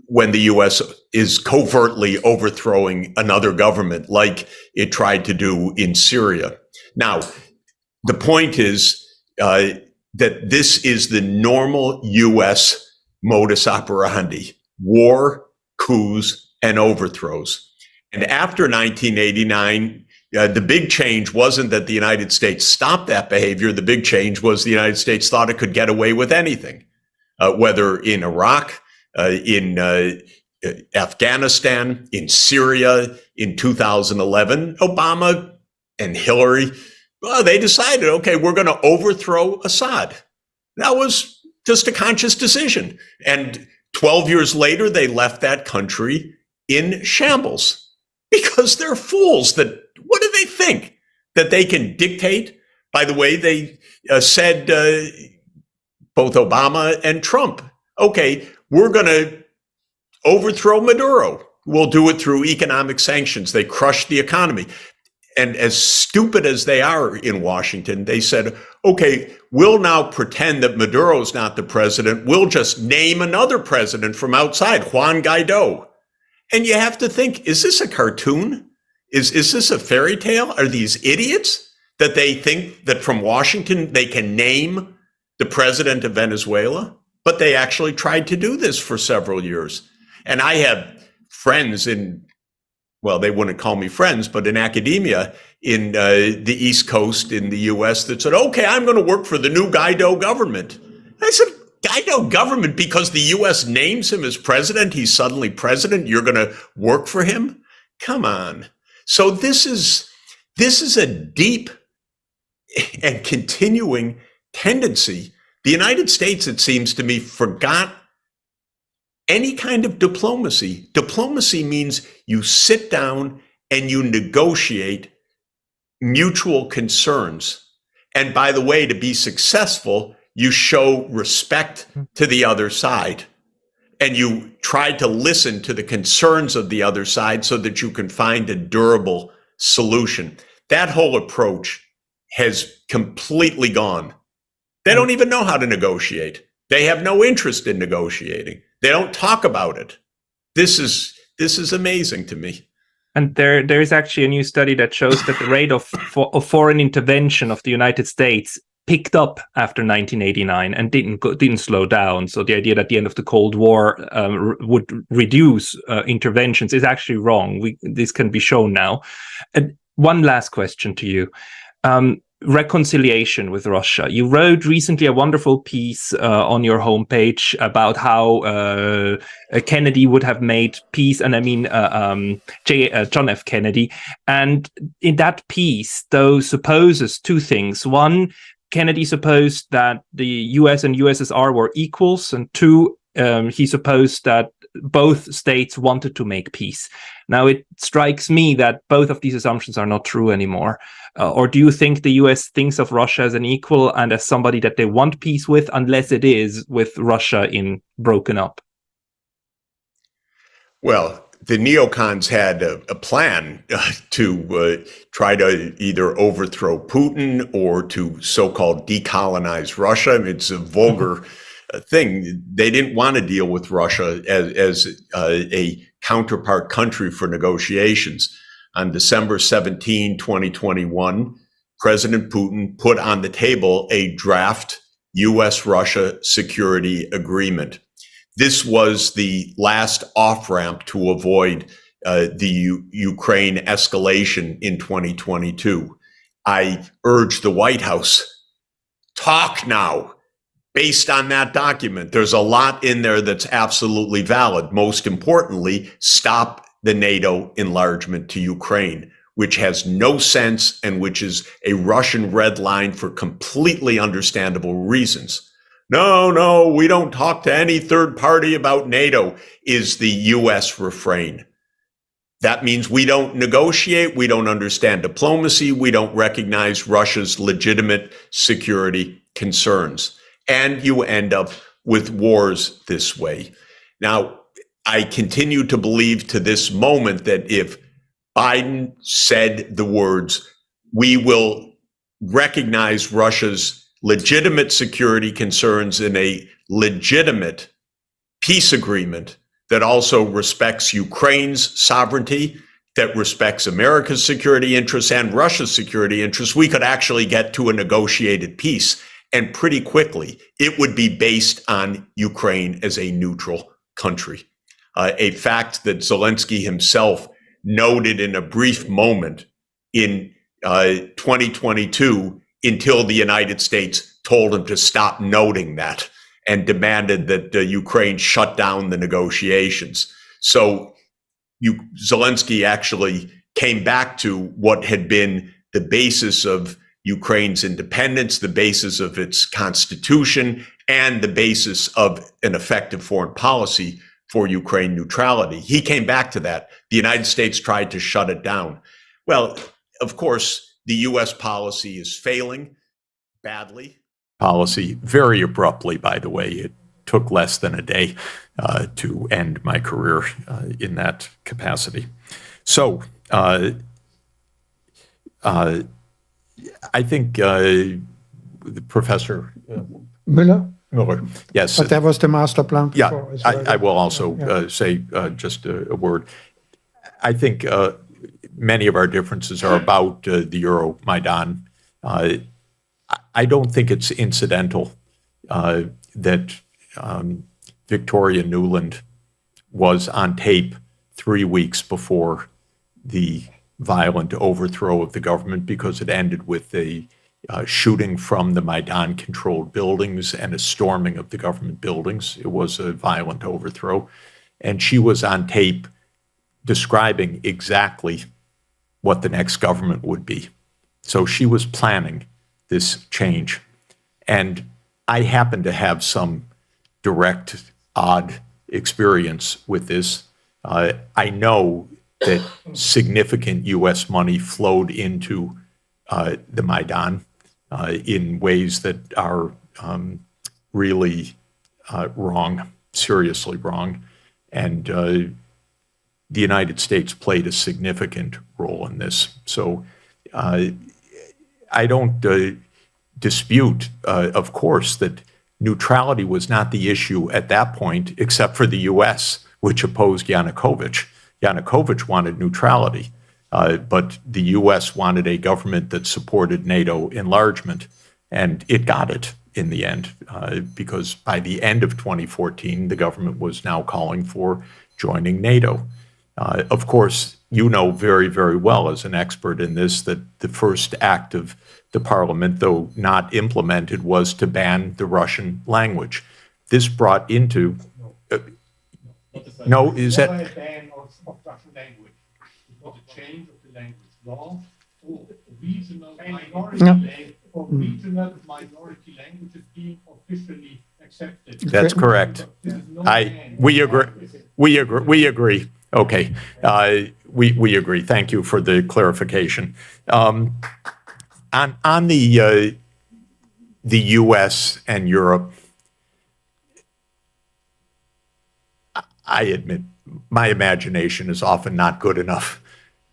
when the U.S. is covertly overthrowing another government like it tried to do in Syria. Now, the point is that this is the normal U.S. modus operandi: war, coups, and overthrows. And after 1989, the big change wasn't that the United States stopped that behavior. The big change was the United States thought it could get away with anything, whether in Iraq, in Afghanistan, in Syria, in 2011. Obama and Hillary, well, they decided, okay, we're going to overthrow Assad. That was just a conscious decision. And 12 years later, they left that country in shambles because they're fools. What do they think? That they can dictate? By the way, they said, both Obama and Trump, okay, we're going to overthrow Maduro. We'll do it through economic sanctions. They crushed the economy. And as stupid as they are in Washington, they said, okay, we'll now pretend that Maduro's not the president. We'll just name another president from outside, Juan Guaido. And you have to think, is this a cartoon? Is this a fairy tale? Are these idiots that they think that from Washington they can name the president of Venezuela? But they actually tried to do this for several years. And I have friends well, they wouldn't call me friends, but in academia in the East Coast in the US that said, okay, I'm going to work for the new Guaido government. I said, Guaido government, because the US names him as president, he's suddenly president, you're going to work for him? Come on. So this is a deep and continuing tendency. The United States, it seems to me, forgot any kind of diplomacy. Diplomacy means you sit down and you negotiate mutual concerns. And by the way, to be successful, you show respect to the other side. And you try to listen to the concerns of the other side so that you can find a durable solution. That whole approach has completely gone. They don't even know how to negotiate. They have no interest in negotiating. They don't talk about it. This is amazing to me. And there is actually a new study that shows that the rate of foreign intervention of the United States picked up after 1989 and didn't slow down. So the idea that the end of the Cold War would reduce interventions is actually wrong. This can be shown now. And one last question to you. Reconciliation with Russia. You wrote recently a wonderful piece on your homepage about how Kennedy would have made peace, and I mean John F. Kennedy. And in that piece, though, supposes two things. One, Kennedy supposed that the US and USSR were equals, and two, he supposed that both states wanted to make peace. Now, it strikes me that both of these assumptions are not true anymore. Or do you think the US thinks of Russia as an equal and as somebody that they want peace with, unless it is with Russia in broken up? Well, the neocons had a plan to try to either overthrow Putin or to so-called decolonize Russia. It's a vulgar thing. They didn't want to deal with Russia as a counterpart country for negotiations. On December 17, 2021, President Putin put on the table a draft U.S.-Russia security agreement. This was the last off-ramp to avoid the Ukraine escalation in 2022. I urge the White House, talk now. Based on that document, there's a lot in there that's absolutely valid. Most importantly, stop the NATO enlargement to Ukraine, which has no sense and which is a Russian red line for completely understandable reasons. No, we don't talk to any third party about NATO, is the US refrain. That means we don't negotiate, we don't understand diplomacy, we don't recognize Russia's legitimate security concerns. And you end up with wars this way. Now, I continue to believe to this moment that if Biden said the words, we will recognize Russia's legitimate security concerns in a legitimate peace agreement that also respects Ukraine's sovereignty, that respects America's security interests and Russia's security interests, we could actually get to a negotiated peace. And pretty quickly, it would be based on Ukraine as a neutral country. A fact that Zelensky himself noted in a brief moment in 2022 until the United States told him to stop noting that and demanded that Ukraine shut down the negotiations. So Zelensky actually came back to what had been the basis of Ukraine's independence, the basis of its constitution, and the basis of an effective foreign policy for Ukraine neutrality. He came back to that. The United States tried to shut it down. Well, of course, the US policy is failing badly. Policy very abruptly, by the way. It took less than a day to end my career in that capacity. So I think the Professor Müller, Miller, yes. but there was the master plan before Yeah, as well. I will also say just a word. I think many of our differences are about the Euromaidan. I don't think it's incidental that Victoria Nuland was on tape 3 weeks before the violent overthrow of the government, because it ended with a shooting from the Maidan-controlled buildings and a storming of the government buildings. It was a violent overthrow. And she was on tape describing exactly what the next government would be. So she was planning this change. And I happen to have some direct, odd experience with this. I know that significant U.S. money flowed into the Maidan in ways that are really wrong, seriously wrong. And the United States played a significant role in this. So I don't dispute, of course, that neutrality was not the issue at that point, except for the U.S., which opposed Yanukovych. Yanukovych wanted neutrality, but the U.S. wanted a government that supported NATO enlargement, and it got it in the end, because by the end of 2014, the government was now calling for joining NATO. Of course, you know very, very well as an expert in this that the first act of the parliament, though not implemented, was to ban the Russian language. This brought into... No, is that... a ban of Russian language. It was a change of the language law for regional minority languages being officially accepted. That's correct. We agree. Okay, we agree. Thank you for the clarification. On the U.S. and Europe, I admit my imagination is often not good enough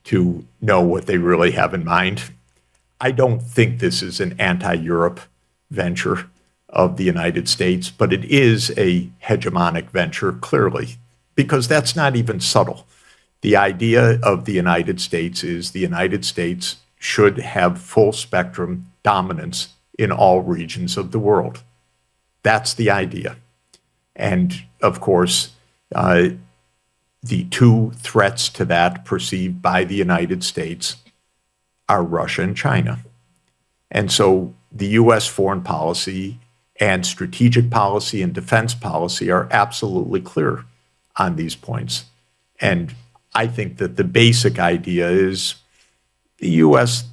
to know what they really have in mind. I don't think this is an anti-Europe venture of the United States, but it is a hegemonic venture, clearly, because that's not even subtle. The idea of the United States is the United States should have full spectrum dominance in all regions of the world. That's the idea. And of course, the two threats to that perceived by the United States are Russia and China. And so the U.S. foreign policy and strategic policy and defense policy are absolutely clear on these points. And I think that the basic idea is the U.S.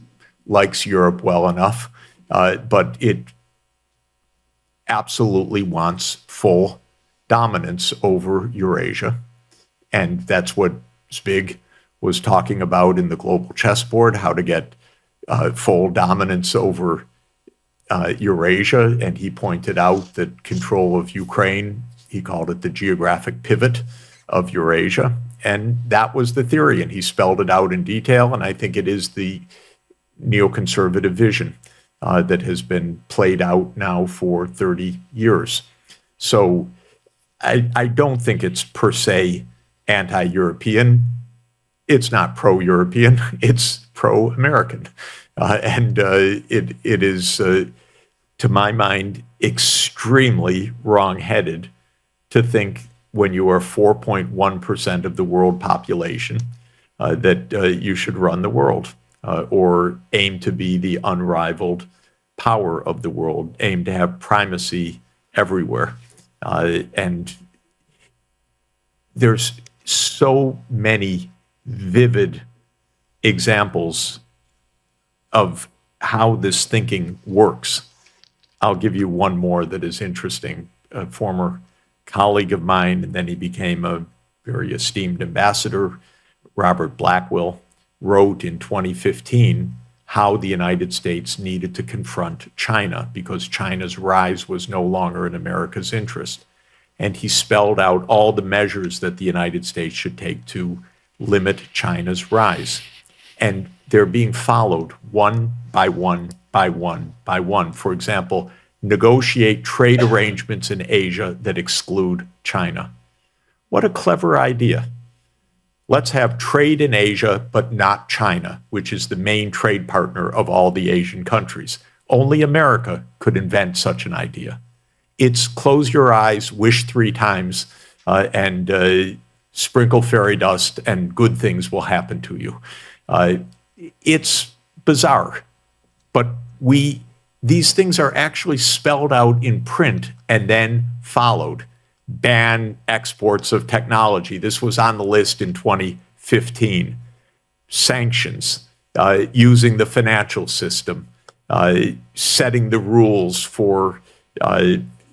likes Europe well enough, but it absolutely wants full dominance over Eurasia. And that's what Zbig was talking about in the global chessboard, how to get full dominance over Eurasia. And he pointed out that control of Ukraine, he called it the geographic pivot of Eurasia. And that was the theory, and he spelled it out in detail. And I think it is the neoconservative vision that has been played out now for 30 years. So I don't think it's per se anti-European. It's not pro-European, it's pro-American. And it is, to my mind, extremely wrong-headed to think when you are 4.1% of the world population that you should run the world or aim to be the unrivaled power of the world, aim to have primacy everywhere. And there's so many vivid examples of how this thinking works. I'll give you one more that is interesting. A former colleague of mine, and then he became a very esteemed ambassador, Robert Blackwell, wrote in 2015 how the United States needed to confront China because China's rise was no longer in America's interest. And he spelled out all the measures that the United States should take to limit China's rise. And they're being followed one by one by one by one. For example, negotiate trade arrangements in Asia that exclude China. What a clever idea. Let's have trade in Asia, but not China, which is the main trade partner of all the Asian countries. Only America could invent such an idea. It's close your eyes, wish 3 times, and sprinkle fairy dust, and good things will happen to you. It's bizarre, but these things are actually spelled out in print and then followed. Ban exports of technology. This was on the list in 2015. Sanctions, using the financial system, setting the rules for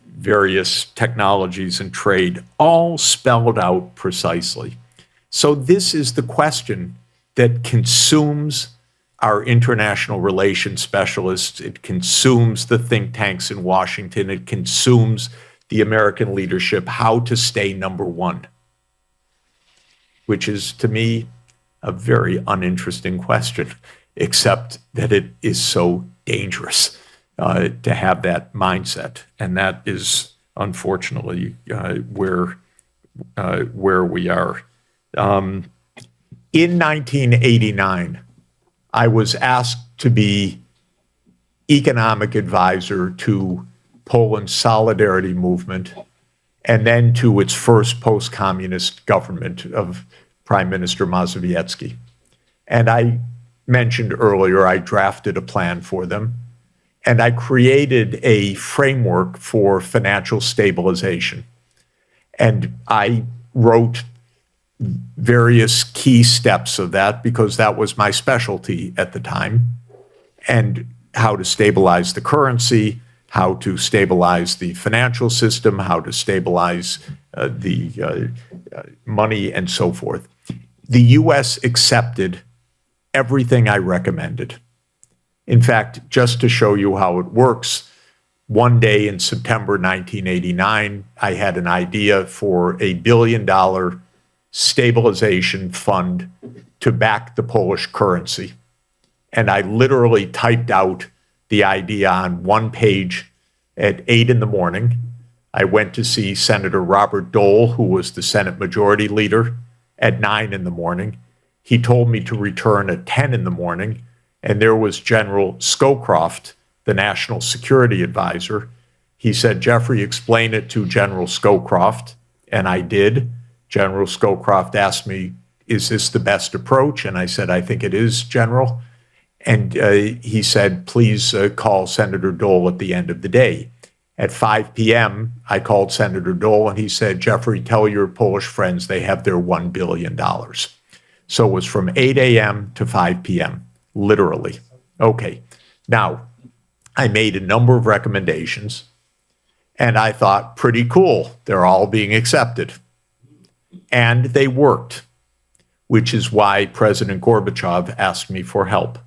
various technologies and trade, all spelled out precisely. So this is the question that consumes our international relations specialists. It consumes the think tanks in Washington. It consumes the American leadership, how to stay number one, which is, to me, a very uninteresting question, except that it is so dangerous to have that mindset. And that is, unfortunately, where we are. In 1989, I was asked to be economic advisor to Poland's Solidarity movement, and then to its first post-communist government of Prime Minister Mazowiecki. And I mentioned earlier, I drafted a plan for them, and I created a framework for financial stabilization. And I wrote various key steps of that because that was my specialty at the time, and how to stabilize the currency, how to stabilize the financial system, how to stabilize the money, and so forth. The U.S. accepted everything I recommended. In fact, just to show you how it works, one day in September 1989, I had an idea for $1 billion stabilization fund to back the Polish currency. And I literally typed out the idea on one page at 8 in the morning. I went to see Senator Robert Dole, who was the Senate Majority Leader, at 9 in the morning. He told me to return at 10 in the morning, and there was General Scowcroft, the National Security Advisor. He said, "Jeffrey, explain it to General Scowcroft," and I did. General Scowcroft asked me, "Is this the best approach?" And I said, "I think it is, General." And he said, "Please call Senator Dole at the end of the day." At 5 p.m., I called Senator Dole, and he said, "Jeffrey, tell your Polish friends they have their $1 billion. So it was from 8 a.m. to 5 p.m., literally. Okay, now, I made a number of recommendations, and I thought, pretty cool. They're all being accepted. And they worked, which is why President Gorbachev asked me for help.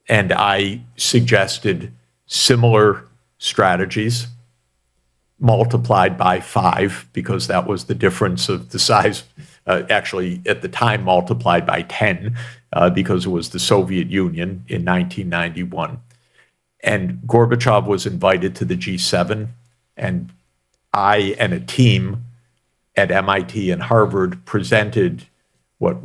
And I suggested similar strategies multiplied by 5, because that was the difference of the size, actually at the time multiplied by 10, because it was the Soviet Union in 1991. And Gorbachev was invited to the G7, and I and a team at MIT and Harvard presented what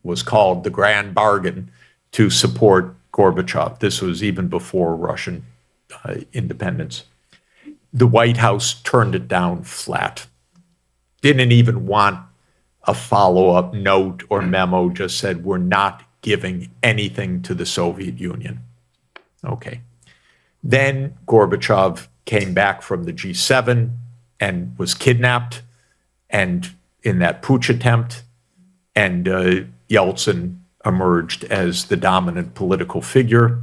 was called the Grand Bargain to support Gorbachev. This was even before Russian independence. The White House turned it down flat. Didn't even want a follow-up note or memo, just said, "We're not giving anything to the Soviet Union." Okay. Then Gorbachev came back from the G7 and was kidnapped, and in that putsch attempt, and Yeltsin emerged as the dominant political figure.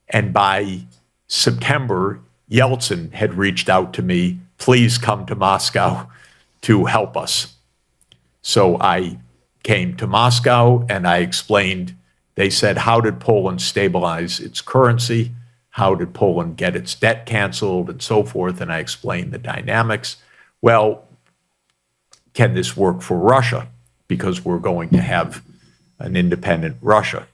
And by September, Yeltsin had reached out to me, "Please come to Moscow to help us." So I came to Moscow and I explained. They said, "How did Poland stabilize its currency? How did Poland get its debt canceled?" and so forth. And I explained the dynamics. Well, can this work for Russia? Because we're going to have an independent Russia.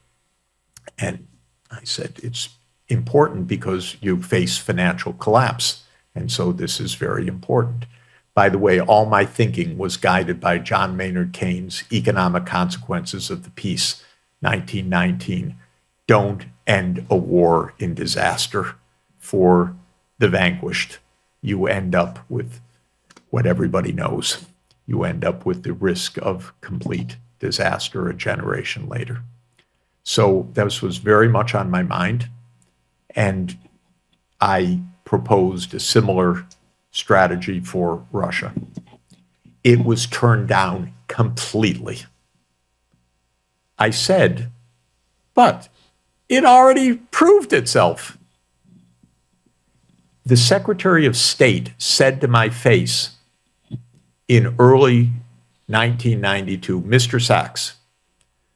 And I said, it's important because you face financial collapse. And so this is very important. By the way, all my thinking was guided by John Maynard Keynes' Economic Consequences of the Peace, 1919. Don't end a war in disaster for the vanquished. You end up with what everybody knows. You end up with the risk of complete disaster a generation later. So this was very much on my mind. And I proposed a similar strategy for Russia. It was turned down completely. I said, but it already proved itself. The Secretary of State said to my face in early 1992, Mr. Sachs,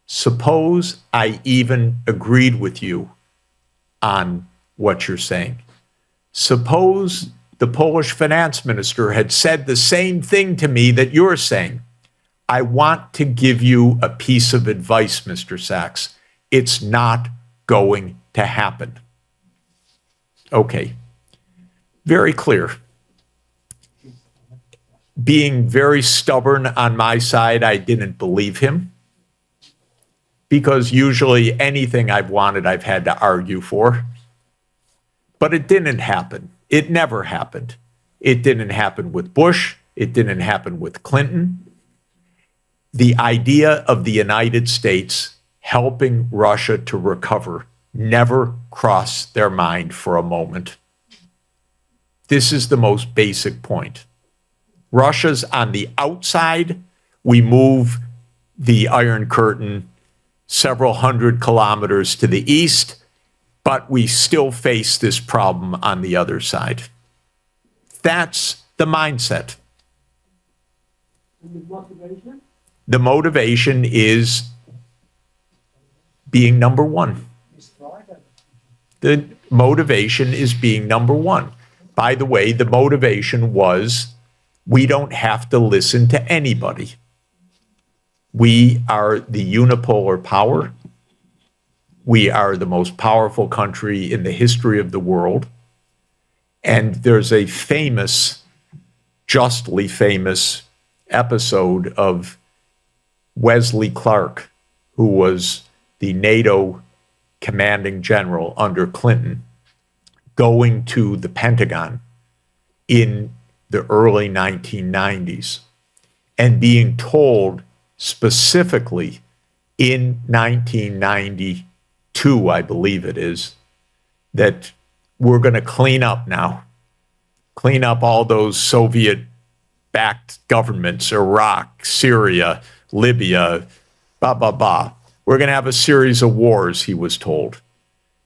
suppose I even agreed with you on what you're saying. Suppose the Polish finance minister had said the same thing to me that you're saying. I want to give you a piece of advice, Mr. Sachs. It's not going to happen. Okay, very clear. Being very stubborn on my side, I didn't believe him, because usually anything I've wanted, I've had to argue for. But it didn't happen. It never happened. It didn't happen with Bush. It didn't happen with Clinton. The idea of the United States helping Russia to recover never crossed their mind for a moment. This is the most basic point. Russia's on the outside. We move the Iron Curtain several hundred kilometers to the east, but we still face this problem on the other side. That's the mindset. And the motivation? The motivation is being number one. The motivation is being number one. By the way, the motivation was we don't have to listen to anybody. We are the unipolar power. We are the most powerful country in the history of the world. And there's a famous, justly famous episode of Wesley Clark, who was the NATO commanding general under Clinton, going to the Pentagon in the early 1990s and being told specifically in 1992, I believe it is, that we're going to clean up now, clean up all those Soviet-backed governments, Iraq, Syria, Libya, blah, blah, blah. We're going to have a series of wars, he was told.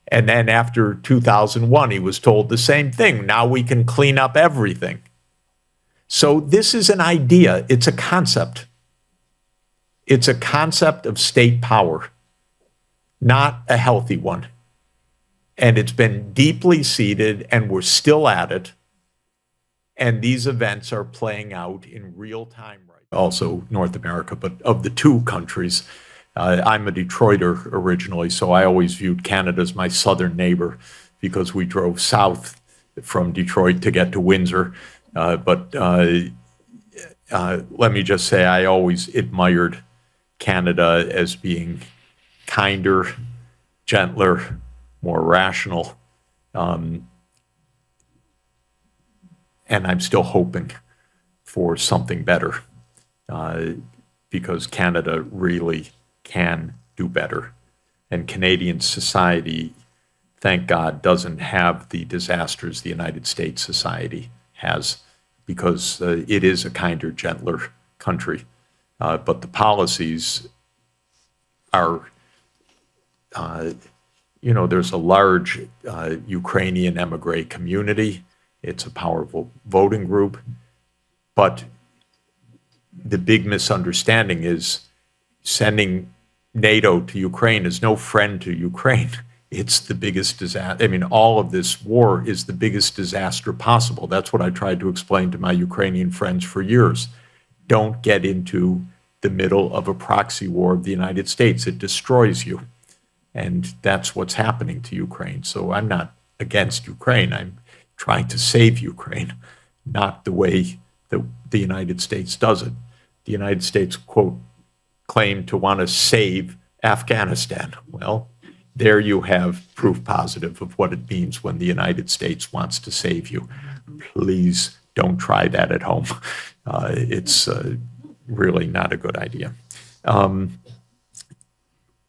And then after 2001, he was told the same thing. Now we can clean up everything. So this is an idea. It's a concept. It's a concept of state power, not a healthy one. And it's been deeply seated, and we're still at it. And these events are playing out in real time right now. Also North America, but of the two countries, I'm a Detroiter originally, so I always viewed Canada as my southern neighbor because we drove south from Detroit to get to Windsor. But let me just say, I always admired Canada as being kinder, gentler, more rational. And I'm still hoping for something better because Canada really can do better. And Canadian society, thank God, doesn't have the disasters the United States society has, because it is a kinder, gentler country. But the policies are, there's a large Ukrainian emigre community. It's a powerful voting group. But the big misunderstanding is sending NATO to Ukraine is no friend to Ukraine. It's the biggest disaster. I mean, all of this war is the biggest disaster possible. That's what I tried to explain to my Ukrainian friends for years. Don't get into the middle of a proxy war of the United States. It destroys you. And that's what's happening to Ukraine. So I'm not against Ukraine. I'm trying to save Ukraine, not the way that the United States does it. The United States, quote, claim to want to save Afghanistan. Well, there you have proof positive of what it means when the United States wants to save you. Please don't try that at home. It's really not a good idea.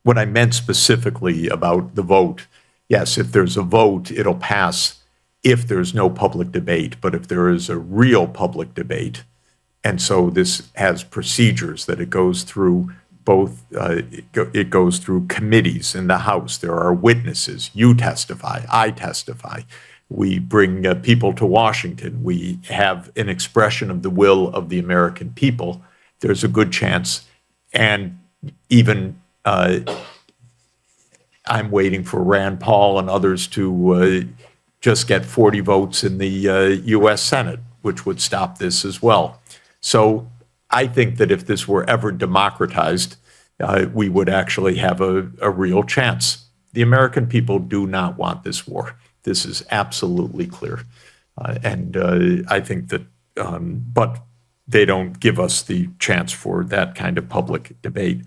What I meant specifically about the vote, yes, if there's a vote, it'll pass if there's no public debate. But if there is a real public debate, and so this has procedures that it goes through both, it goes through committees in the House. There are witnesses. You testify, I testify. We bring people to Washington. We have an expression of the will of the American people. There's a good chance, and even I'm waiting for Rand Paul and others to just get 40 votes in the U.S. Senate, which would stop this as well. So I think that if this were ever democratized, we would actually have a real chance. The American people do not want this war. This is absolutely clear. And I think that, but they don't give us the chance for that kind of public debate.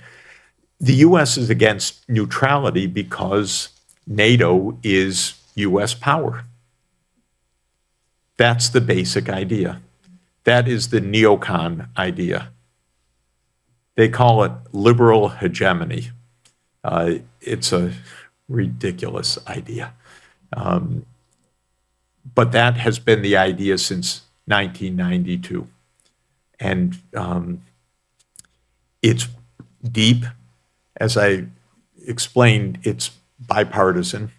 The U.S. is against neutrality because NATO is U.S. power. That's the basic idea. That is the neocon idea. They call it liberal hegemony. It's a ridiculous idea. But that has been the idea since 1992. And it's deep. As I explained, it's bipartisan.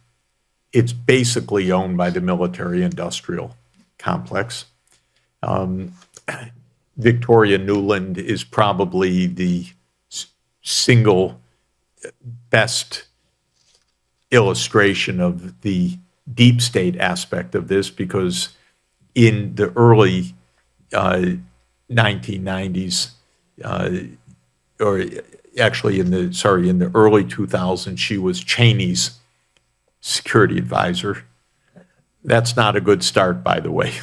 It's basically owned by the military-industrial complex. Victoria Nuland is probably the single best illustration of the deep state aspect of this, because in the early 1990s, or actually in the early 2000s, she was Cheney's security advisor. That's not a good start, by the way.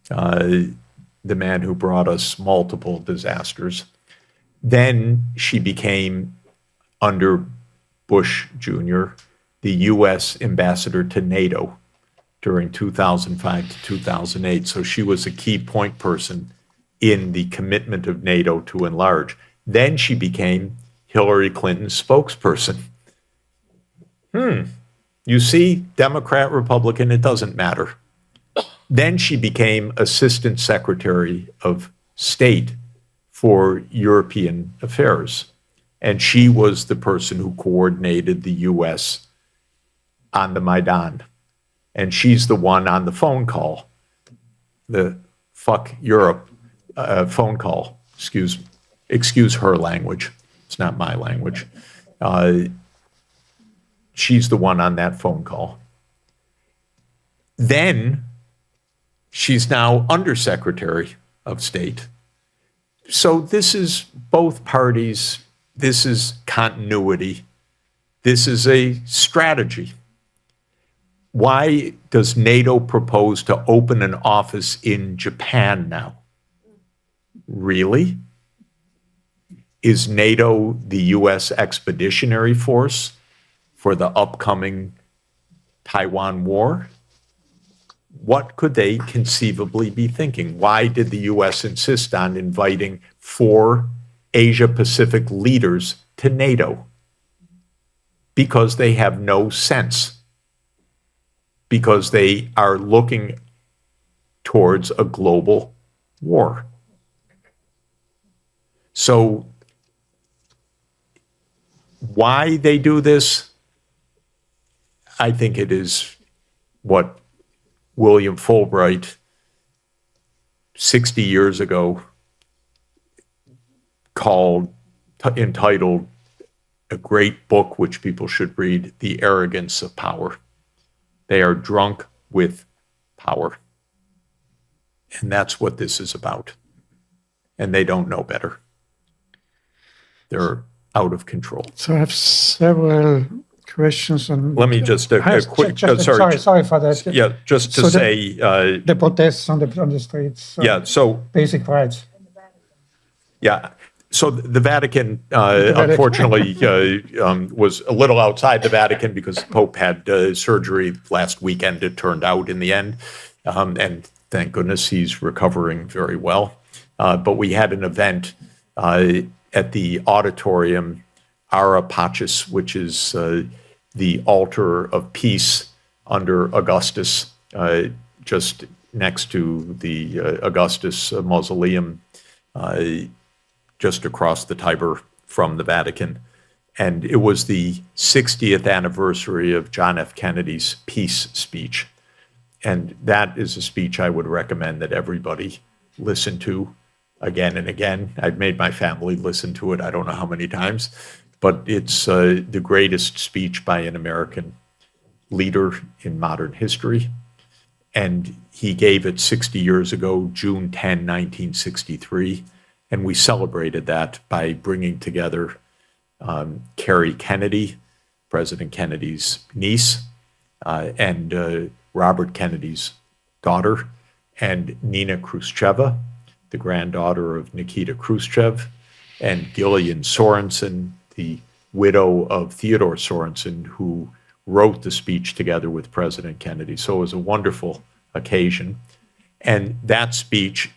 The man who brought us multiple disasters. Then she became, under Bush Jr., the U.S. ambassador to NATO during 2005 to 2008. So she was a key point person in the commitment of NATO to enlarge. Then she became Hillary Clinton's spokesperson. You see, Democrat, Republican, it doesn't matter. Then she became Assistant Secretary of State for European Affairs. And she was the person who coordinated the U.S. on the Maidan. And she's the one on the phone call, the fuck Europe phone call. Excuse her language. It's not my language. She's the one on that phone call. Then she's now Undersecretary of State. So this is both parties. This is continuity. This is a strategy. Why does NATO propose to open an office in Japan now? Really? Is NATO the U.S. expeditionary force for the upcoming Taiwan war? What could they conceivably be thinking? Why did the U.S. insist on inviting 4 Asia-Pacific leaders to NATO? Because they have no sense. Because they are looking towards a global war. So why they do this, I think it is what William Fulbright 60 years ago entitled a great book which people should read, The Arrogance of Power. They are drunk with power. And that's what this is about. And they don't know better. They're out of control. So I have several questions on. Let me just a quick. Sorry for that. Yeah, just to So say. The protests on the streets. Yeah. So basic rights. yeah. So the Vatican, Vatican. unfortunately, was a little outside the Vatican because the Pope had surgery last weekend, it turned out, in the end. And thank goodness he's recovering very well. But we had an event at the auditorium Ara Pacis, which is the altar of peace under Augustus, just next to the Augustus mausoleum, just across the Tiber from the Vatican. And it was the 60th anniversary of John F. Kennedy's peace speech. And that is a speech I would recommend that everybody listen to again and again. I've made my family listen to it I don't know how many times, but it's the greatest speech by an American leader in modern history. And he gave it 60 years ago, June 10, 1963. And we celebrated that by bringing together Carrie Kennedy, President Kennedy's niece, and Robert Kennedy's daughter, and Nina Khrushcheva, the granddaughter of Nikita Khrushchev, and Gillian Sorensen, the widow of Theodore Sorensen, who wrote the speech together with President Kennedy. So it was a wonderful occasion. And that speech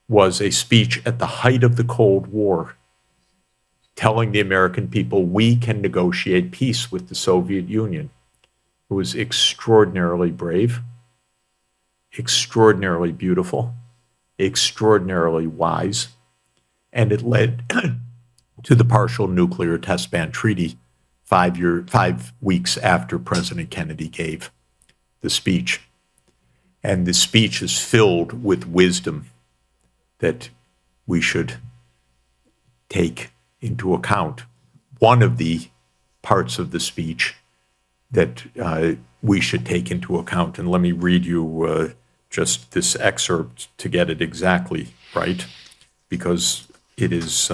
was a speech at the height of the Cold War, telling the American people we can negotiate peace with the Soviet Union. It was extraordinarily brave, extraordinarily beautiful, extraordinarily wise, and it led to the partial nuclear test ban treaty 5 weeks after President Kennedy gave the speech. And the speech is filled with wisdom that we should take into account. One of the parts of the speech that we should take into account, and let me read you just this excerpt to get it exactly right, because it is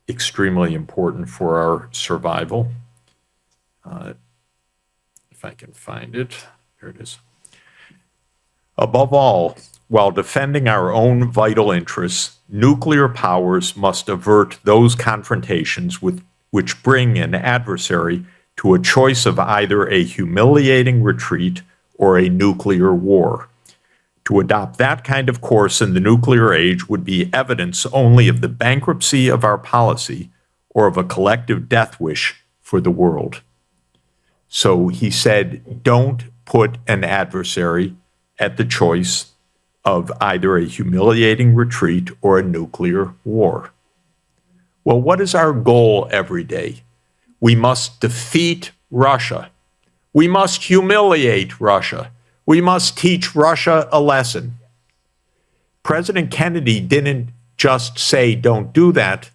extremely important for our survival. If I can find it, here it is. Above all, while defending our own vital interests, nuclear powers must avert those confrontations which bring an adversary to a choice of either a humiliating retreat or a nuclear war. To adopt that kind of course in the nuclear age would be evidence only of the bankruptcy of our policy or of a collective death wish for the world. So he said, don't put an adversary at the choice of either a humiliating retreat or a nuclear war. Well, what is our goal every day? We must defeat Russia. We must humiliate Russia. We must teach Russia a lesson. President Kennedy didn't just say, don't do that.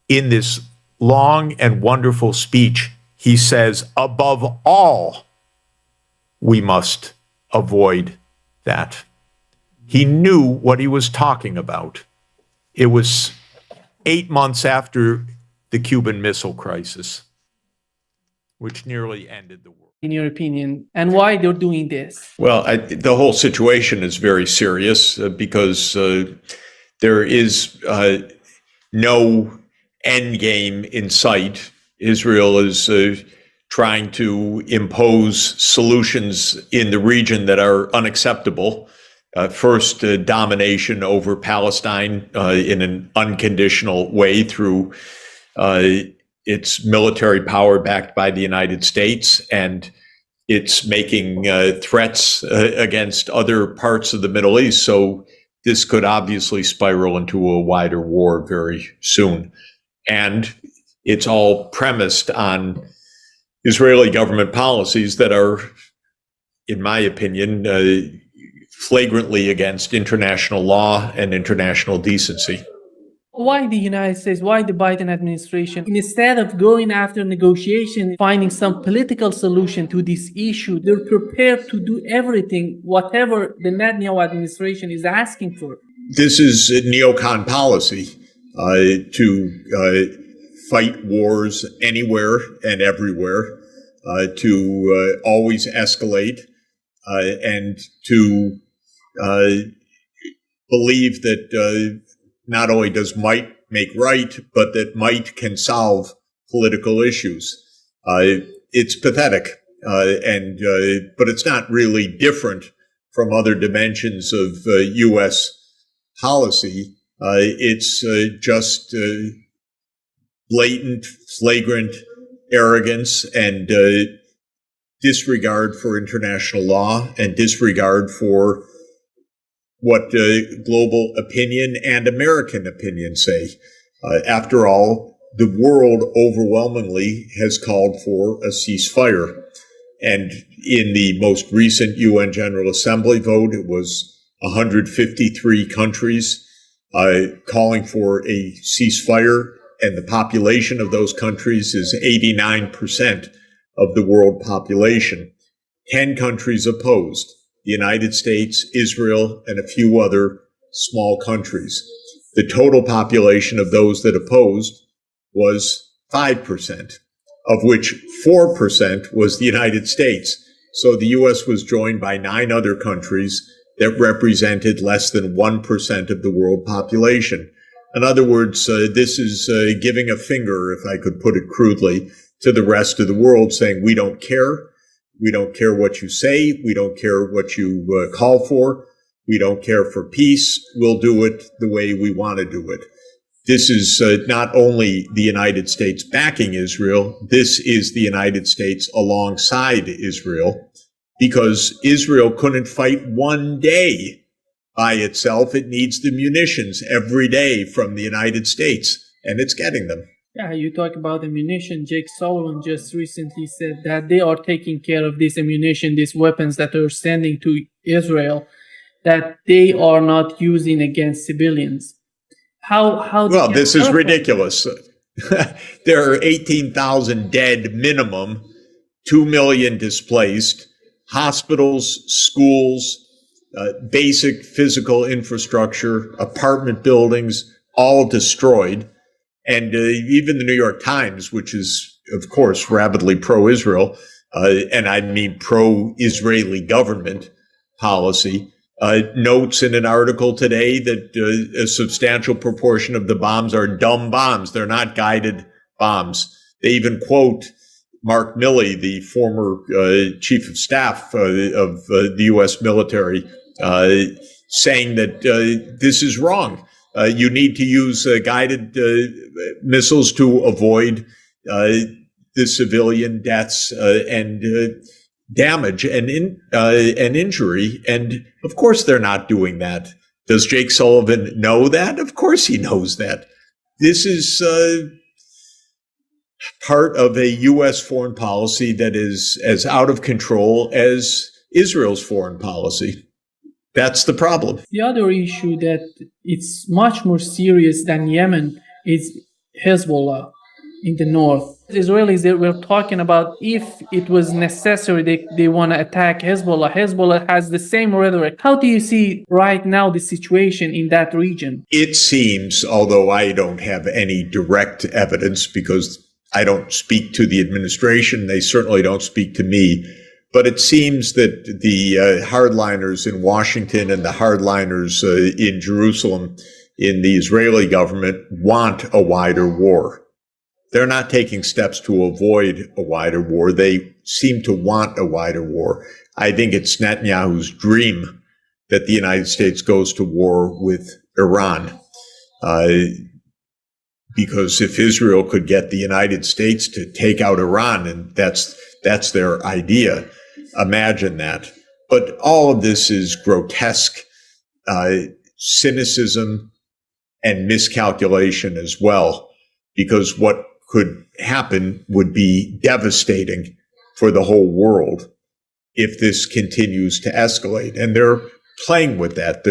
In this long and wonderful speech, he says, above all, we must avoid that. He knew what he was talking about. It was 8 months after the Cuban Missile Crisis, which nearly ended the world. In your opinion, and why they're doing this? Well, the whole situation is very serious because there is no end game in sight. Israel is trying to impose solutions in the region that are unacceptable. First, domination over Palestine in an unconditional way through its military power backed by the United States, and it's making threats against other parts of the Middle East. So this could obviously spiral into a wider war very soon. And it's all premised on Israeli government policies that are, in my opinion, flagrantly against international law and international decency. Why the United States, why the Biden administration, instead of going after negotiation, finding some political solution to this issue, they're prepared to do everything, whatever the Netanyahu administration is asking for? This is neocon policy to fight wars anywhere and everywhere, to always escalate, and to believe that not only does might make right, but that might can solve political issues. It's pathetic, but it's not really different from other dimensions of U.S. policy. It's just blatant, flagrant arrogance and disregard for international law and disregard for what global opinion and American opinion say. After all, the world overwhelmingly has called for a ceasefire. And in the most recent UN General Assembly vote, it was 153 countries calling for a ceasefire, and the population of those countries is 89% of the world population. 10 countries opposed: the United States, Israel, and a few other small countries. The total population of those that opposed was 5%, of which 4% was the United States. So the U.S. was joined by 9 other countries that represented less than 1% of the world population. In other words, this is giving a finger, if I could put it crudely, to the rest of the world, saying, we don't care. We don't care what you say. We don't care what you call for. We don't care for peace. We'll do it the way we want to do it. This is not only the United States backing Israel, this is the United States alongside Israel, because Israel couldn't fight one day by itself. It needs the munitions every day from the United States, and it's getting them. Yeah, you talk about ammunition. Jake Sullivan just recently said that they are taking care of this ammunition, these weapons that are sending to Israel, that they are not using against civilians. How Well, this is ridiculous. There are 18,000 dead minimum, 2 million displaced, hospitals, schools, basic physical infrastructure, apartment buildings, all destroyed. And even the New York Times, which is, of course, rabidly pro-Israel, and I mean pro-Israeli government policy, notes in an article today that a substantial proportion of the bombs are dumb bombs. They're not guided bombs. They even quote Mark Milley, the former chief of staff of the U.S. military, saying that this is wrong. You need to use guided missiles to avoid the civilian deaths and damage and injury. And of course, they're not doing that. Does Jake Sullivan know that? Of course, he knows that. This is part of a U.S. foreign policy that is as out of control as Israel's foreign policy. That's the problem. The other issue that it's much more serious than Yemen is Hezbollah in the north. Israelis, they were talking about if it was necessary, they want to attack Hezbollah. Hezbollah has the same rhetoric. How do you see right now the situation in that region? It seems, although I don't have any direct evidence because I don't speak to the administration, they certainly don't speak to me, but it seems that the hardliners in Washington and the hardliners in Jerusalem in the Israeli government want a wider war. They're not taking steps to avoid a wider war. They seem to want a wider war. I think it's Netanyahu's dream that the United States goes to war with Iran. Because if Israel could get the United States to take out Iran, and that's their idea, imagine that. But all of this is grotesque cynicism and miscalculation as well, because what could happen would be devastating for the whole world if this continues to escalate. And they're playing with that.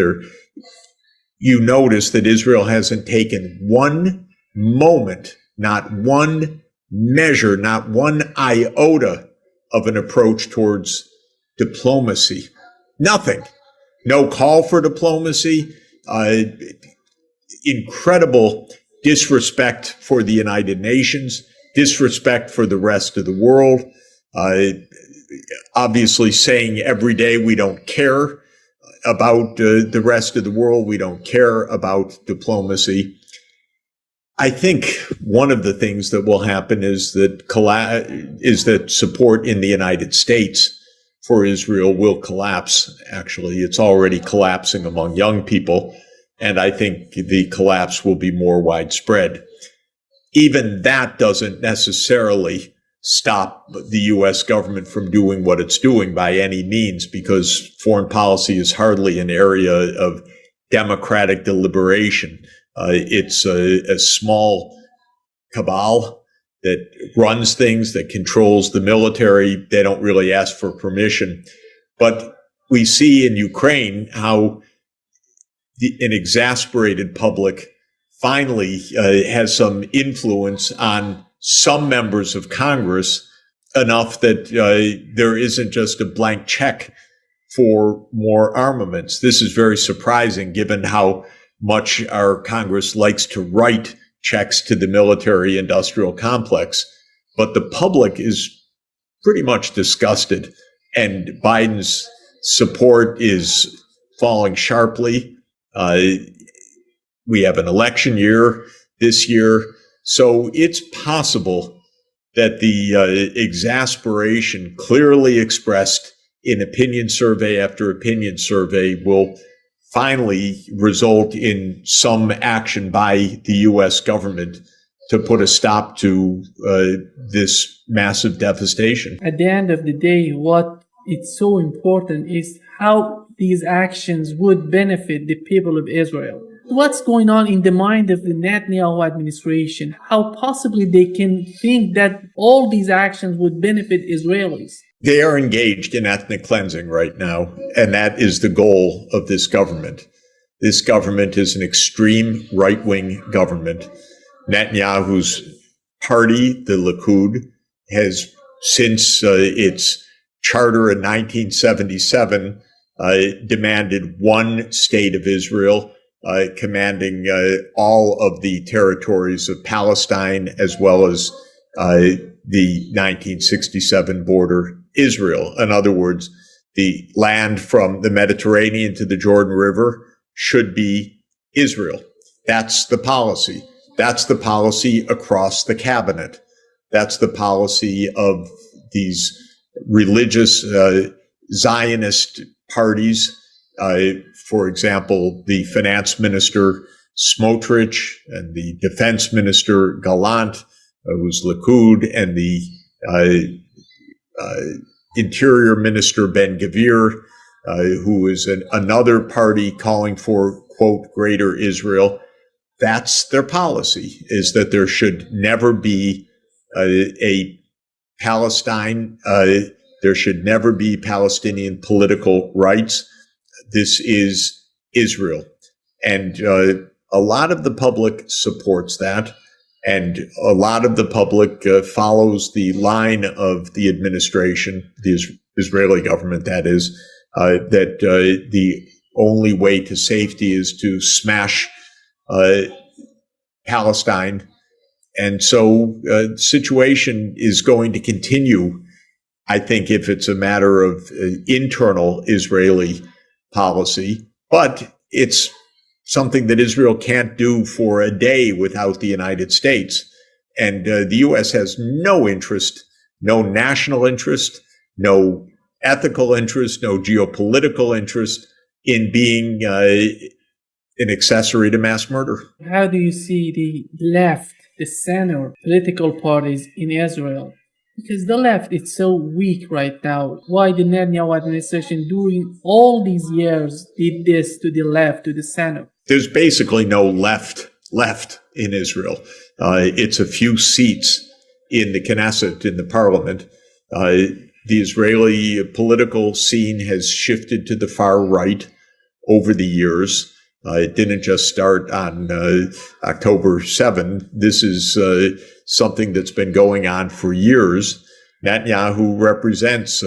You notice that Israel hasn't taken one moment, not one measure, not one iota of an approach towards diplomacy. Nothing. No call for diplomacy. Incredible disrespect for the United Nations, disrespect for the rest of the world, obviously saying every day we don't care about the rest of the world, we don't care about diplomacy. I think one of the things that will happen is that support in the United States for Israel will collapse. Actually, it's already collapsing among young people, and I think the collapse will be more widespread. Even that doesn't necessarily stop the U.S. government from doing what it's doing by any means, because foreign policy is hardly an area of democratic deliberation. It's a small cabal that runs things, that controls the military. They don't really ask for permission. But we see in Ukraine how an exasperated public finally has some influence on some members of Congress, enough that there isn't just a blank check for more armaments. This is very surprising given how much our Congress likes to write checks to the military industrial complex. But the public is pretty much disgusted, and Biden's support is falling sharply. We have an election year this year, so it's possible that the exasperation clearly expressed in opinion survey after opinion survey will finally result in some action by the U.S. government to put a stop to this massive devastation. At the end of the day, what is so important is how these actions would benefit the people of Israel. What's going on in the mind of the Netanyahu administration? How possibly they can think that all these actions would benefit Israelis? They are engaged in ethnic cleansing right now, and that is the goal of this government. This government is an extreme right-wing government. Netanyahu's party, the Likud, has, since its charter in 1977, demanded one state of Israel, commanding all of the territories of Palestine, as well as the 1967 border Israel. In other words, the land from the Mediterranean to the Jordan River should be Israel. That's the policy. That's the policy across the cabinet. That's the policy of these religious Zionist parties. For example, the finance minister Smotrich and the defense minister Gallant, who's Likud, and the Interior Minister Ben-Gvir, who is another party calling for, quote, greater Israel. That's their policy, is that there should never be a Palestine. There should never be Palestinian political rights. This is Israel. And a lot of the public supports that. And a lot of the public follows the line of the administration, the Israeli government, that is, that the only way to safety is to smash Palestine. And so the situation is going to continue, I think, if it's a matter of internal Israeli policy. But it's something that Israel can't do for a day without the United States. And the U.S. has no interest, no national interest, no ethical interest, no geopolitical interest in being an accessory to mass murder. How do you see the left, the center, political parties in Israel? Because the left is so weak right now. Why the Netanyahu administration during all these years did this to the left, to the center? There's basically no left in Israel. It's a few seats in the Knesset, in the parliament. The Israeli political scene has shifted to the far right over the years. It didn't just start on October 7. This is something that's been going on for years. Netanyahu represents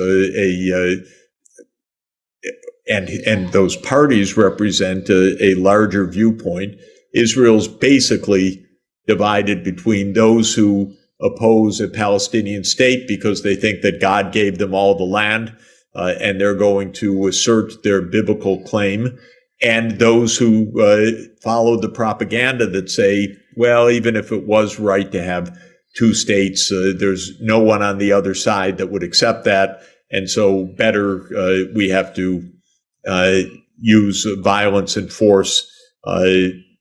and those parties represent a larger viewpoint. Israel's basically divided between those who oppose a Palestinian state because they think that God gave them all the land, and they're going to assert their biblical claim, and those who follow the propaganda that say, well, even if it was right to have two states, there's no one on the other side that would accept that, and so better we have to use violence and force.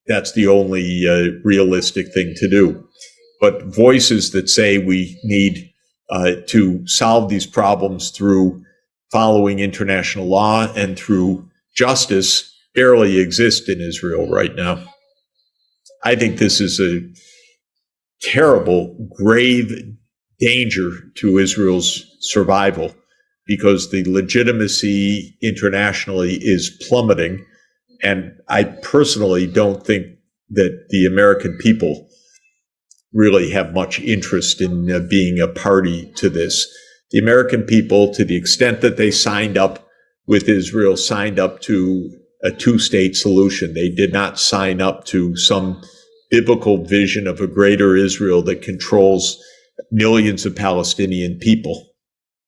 That's the only realistic thing to do. But voices that say we need to solve these problems through following international law and through justice barely exist in Israel right now. I think this is a terrible, grave danger to Israel's survival because the legitimacy internationally is plummeting. And I personally don't think that the American people really have much interest in being a party to this. The American people, to the extent that they signed up with Israel, signed up to a two-state solution. They did not sign up to some biblical vision of a greater Israel that controls millions of Palestinian people.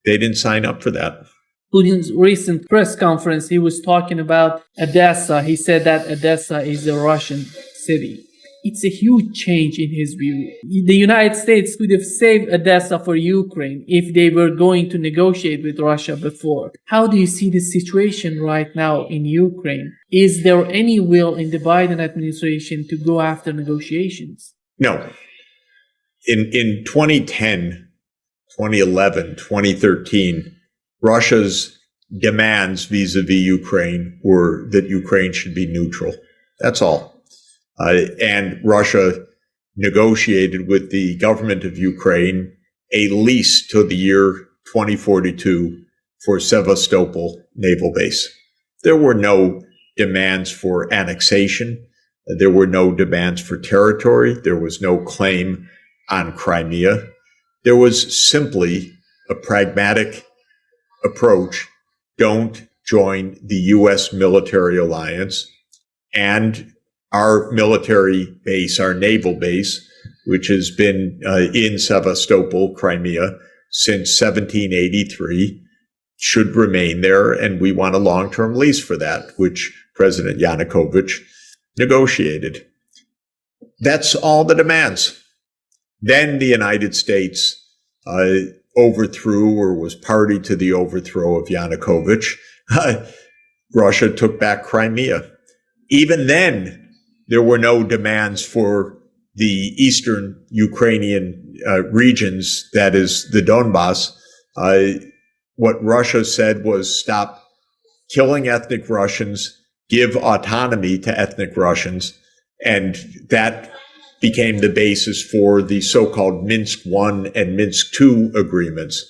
They didn't sign up for that. Putin's recent press conference, he was talking about Odessa. He said that Odessa is a Russian city. It's a huge change in his view. The United States could have saved Odessa for Ukraine if they were going to negotiate with Russia before. How do you see the situation right now in Ukraine? Is there any will in the Biden administration to go after negotiations? No. In 2010, 2011, 2013, Russia's demands vis-a-vis Ukraine were that Ukraine should be neutral. That's all. And Russia negotiated with the government of Ukraine a lease till the year 2042 for Sevastopol naval base. There were no demands for annexation. There were no demands for territory. There was no claim on Crimea. There was simply a pragmatic approach. Don't join the U.S. military alliance, and our military base, our naval base, which has been in Sevastopol, Crimea, since 1783, should remain there, and we want a long-term lease for that, which President Yanukovych negotiated. That's all the demands. Then the United States overthrew or was party to the overthrow of Yanukovych. Russia took back Crimea. Even then, there were no demands for the eastern Ukrainian regions, that is the Donbass. What Russia said was stop killing ethnic Russians, give autonomy to ethnic Russians, and that became the basis for the so-called Minsk I and Minsk II agreements.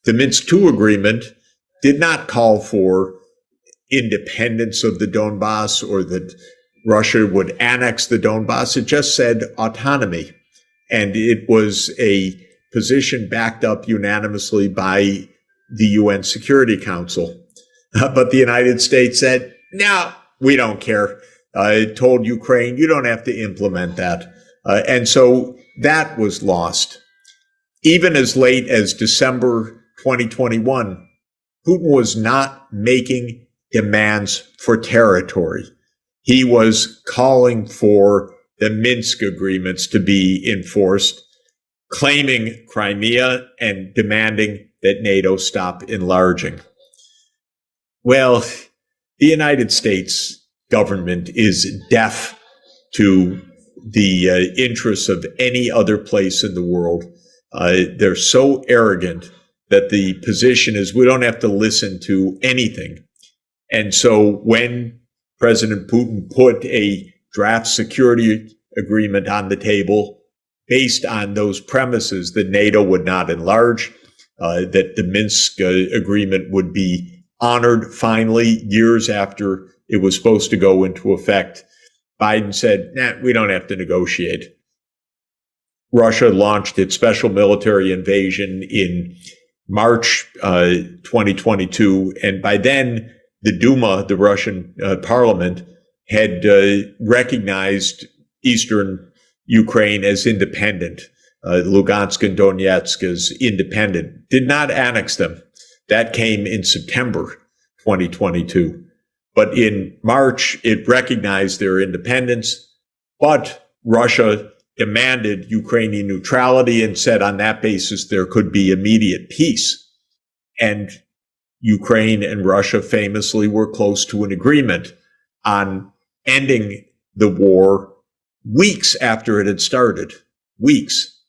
The Minsk II agreement did not call for independence of the Donbass or that Russia would annex the Donbass. It just said autonomy. And it was a position backed up unanimously by the UN Security Council. But the United States said, no, we don't care. It told Ukraine, you don't have to implement that. And so that was lost. Even as late as December 2021, Putin was not making demands for territory. He was calling for the Minsk agreements to be enforced, claiming Crimea and demanding that NATO stop enlarging. Well, the United States government is deaf to the interests of any other place in the world. They're so arrogant that the position is we don't have to listen to anything. And so when President Putin put a draft security agreement on the table based on those premises that NATO would not enlarge, that the Minsk agreement would be honored finally years after it was supposed to go into effect, Biden said, nah, we don't have to negotiate. Russia launched its special military invasion in March 2022, and by then, the Duma, the Russian parliament, had recognized Eastern Ukraine as independent, Lugansk and Donetsk as independent, did not annex them. That came in September 2022. But in March, it recognized their independence, but Russia demanded Ukrainian neutrality and said on that basis there could be immediate peace. And Ukraine and Russia famously were close to an agreement on ending the war weeks after it had started. Weeks.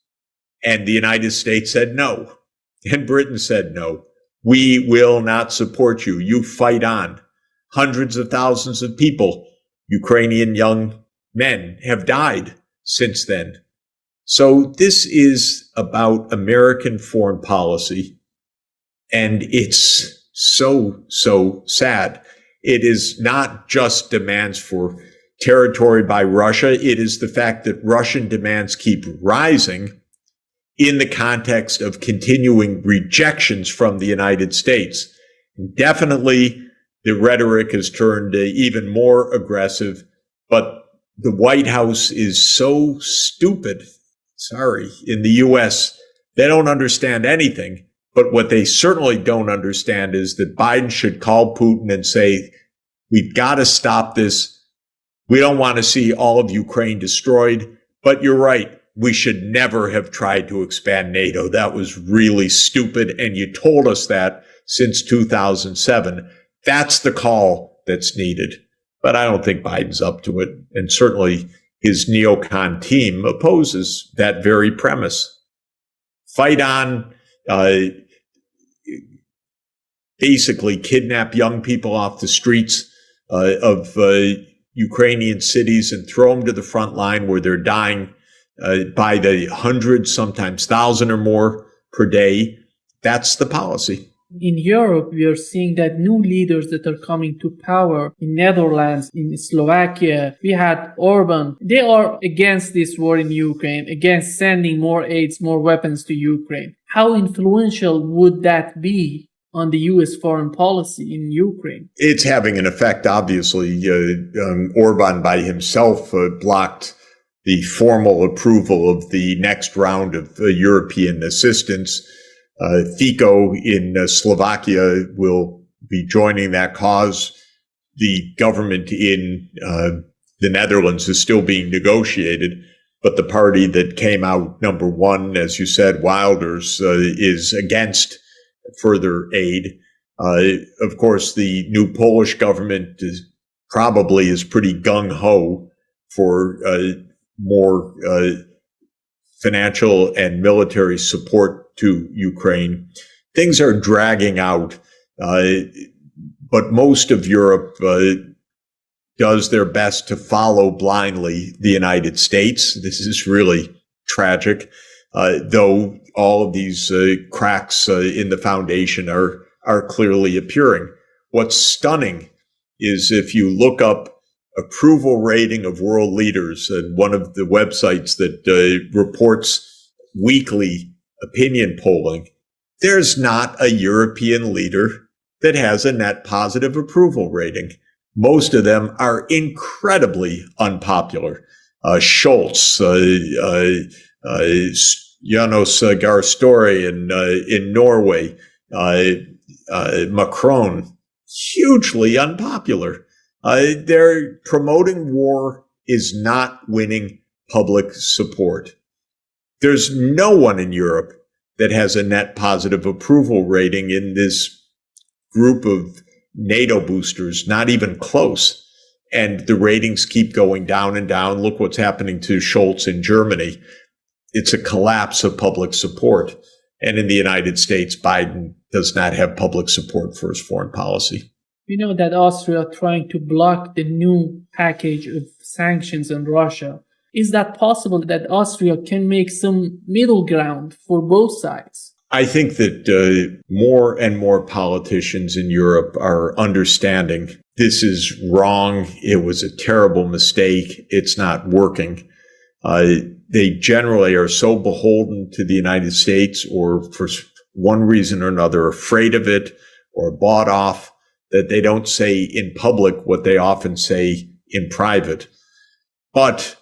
And the United States said no. And Britain said no. We will not support you. You fight on. Hundreds of thousands of people, Ukrainian young men, have died since then. So this is about American foreign policy. And it's so sad. It is not just demands for territory by Russia. It is the fact that Russian demands keep rising in the context of continuing rejections from the United States. Definitely, the rhetoric has turned even more aggressive, but the White House is so stupid. Sorry, in the U.S., they don't understand anything. But what they certainly don't understand is that Biden should call Putin and say, we've got to stop this. We don't want to see all of Ukraine destroyed. But you're right. We should never have tried to expand NATO. That was really stupid. And you told us that since 2007. That's the call that's needed. But I don't think Biden's up to it. And certainly his neocon team opposes that very premise. Fight on, basically kidnap young people off the streets of Ukrainian cities and throw them to the front line where they're dying by the hundreds, sometimes thousand or more per day. That's the policy. In Europe, we are seeing that new leaders that are coming to power in Netherlands, in Slovakia, we had Orban. They are against this war in Ukraine, against sending more aids, more weapons to Ukraine. How influential would that be on the U.S. foreign policy in Ukraine? It's having an effect, obviously. Orban by himself blocked the formal approval of the next round of European assistance. Fico in Slovakia will be joining that cause. The government in the Netherlands is still being negotiated, but the party that came out number one, as you said, Wilders, is against further aid. Of course, the new Polish government probably is pretty gung-ho for more financial and military support to Ukraine. Things are dragging out, but most of Europe does their best to follow blindly the United States. This is really tragic, though all of these cracks in the foundation are clearly appearing. What's stunning is if you look up approval rating of world leaders, and one of the websites that reports weekly opinion polling, there's not a European leader that has a net positive approval rating. Most of them are incredibly unpopular. Scholz, Jonas Gahr Støre in Norway, Macron, hugely unpopular. Their promoting war is not winning public support. There's no one in Europe that has a net positive approval rating in this group of NATO boosters, not even close. And the ratings keep going down and down. Look what's happening to Scholz in Germany. It's a collapse of public support. And in the United States, Biden does not have public support for his foreign policy. We know that Austria is trying to block the new package of sanctions on Russia. Is that possible that Austria can make some middle ground for both sides? I think that more and more politicians in Europe are understanding this is wrong. It was a terrible mistake. It's not working. They generally are so beholden to the United States, or for one reason or another afraid of it or bought off, that they don't say in public what they often say in private. But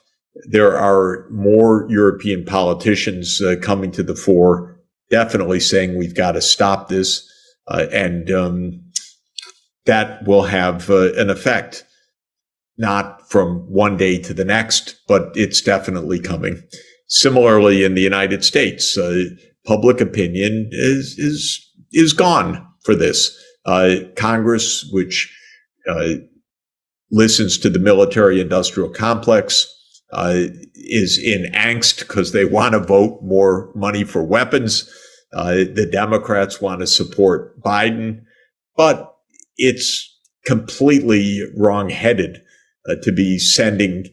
there are more European politicians coming to the fore, definitely saying we've got to stop this, and that will have an effect, not from one day to the next, but it's definitely coming. Similarly, in the United States, public opinion is gone for this. Congress, which listens to the military-industrial complex, is in angst because they want to vote more money for weapons. The Democrats want to support Biden, but it's completely wrong-headed to be sending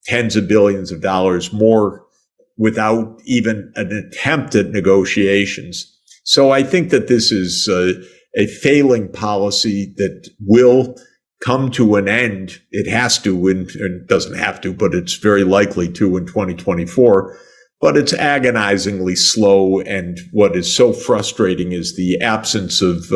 tens of billions of dollars more without even an attempt at negotiations. So I think that this is a failing policy that will come to an end. It has to, and it doesn't have to, but it's very likely to in 2024. But it's agonizingly slow. And what is so frustrating is the absence of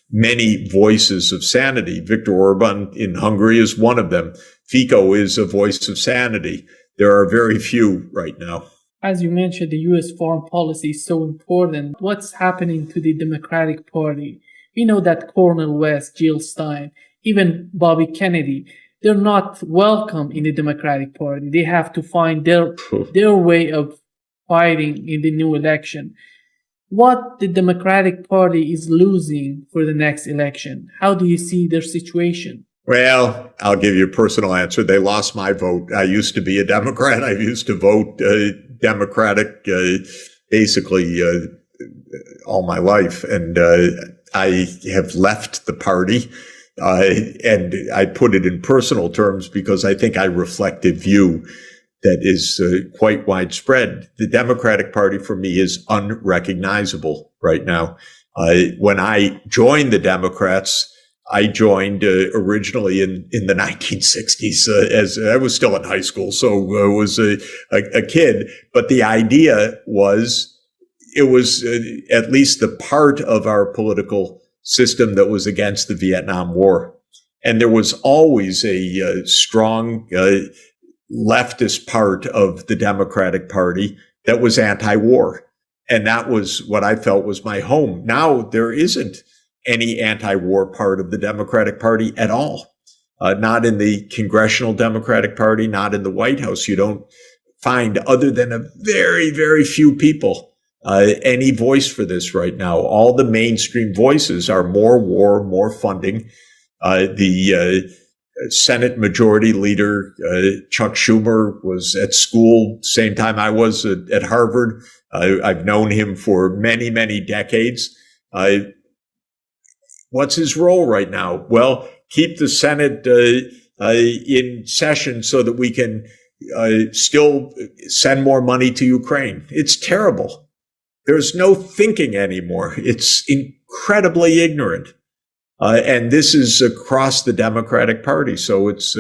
many voices of sanity. Viktor Orban in Hungary is one of them. Fico is a voice of sanity. There are very few right now. As you mentioned, the US foreign policy is so important. What's happening to the Democratic Party? We know that Cornel West, Jill Stein, even Bobby Kennedy, they're not welcome in the Democratic Party. They have to find their way of fighting in the new election. What the Democratic Party is losing for the next election? How do you see their situation? Well, I'll give you a personal answer. They lost my vote. I used to be a Democrat. I used to vote Democratic basically all my life. And I have left the party. And I put it in personal terms because I think I reflect a view that is quite widespread. The Democratic Party for me is unrecognizable right now. When I joined the Democrats, I joined originally in the 1960s as I was still in high school, so I was a kid. But the idea was it was at least the part of our political system that was against the Vietnam War. And there was always a strong leftist part of the Democratic Party that was anti-war. And that was what I felt was my home. Now there isn't any anti-war part of the Democratic Party at all. Not in the Congressional Democratic Party, not in the White House. You don't find, other than a very, very few people, any voice for this right now. All the mainstream voices are more war, more funding. The Senate Majority Leader, Chuck Schumer, was at school same time I was at Harvard. I've known him for many, many decades. What's his role right now? Well, keep the Senate in session so that we can still send more money to Ukraine. It's terrible. There's no thinking anymore. It's incredibly ignorant. And this is across the Democratic Party. So it's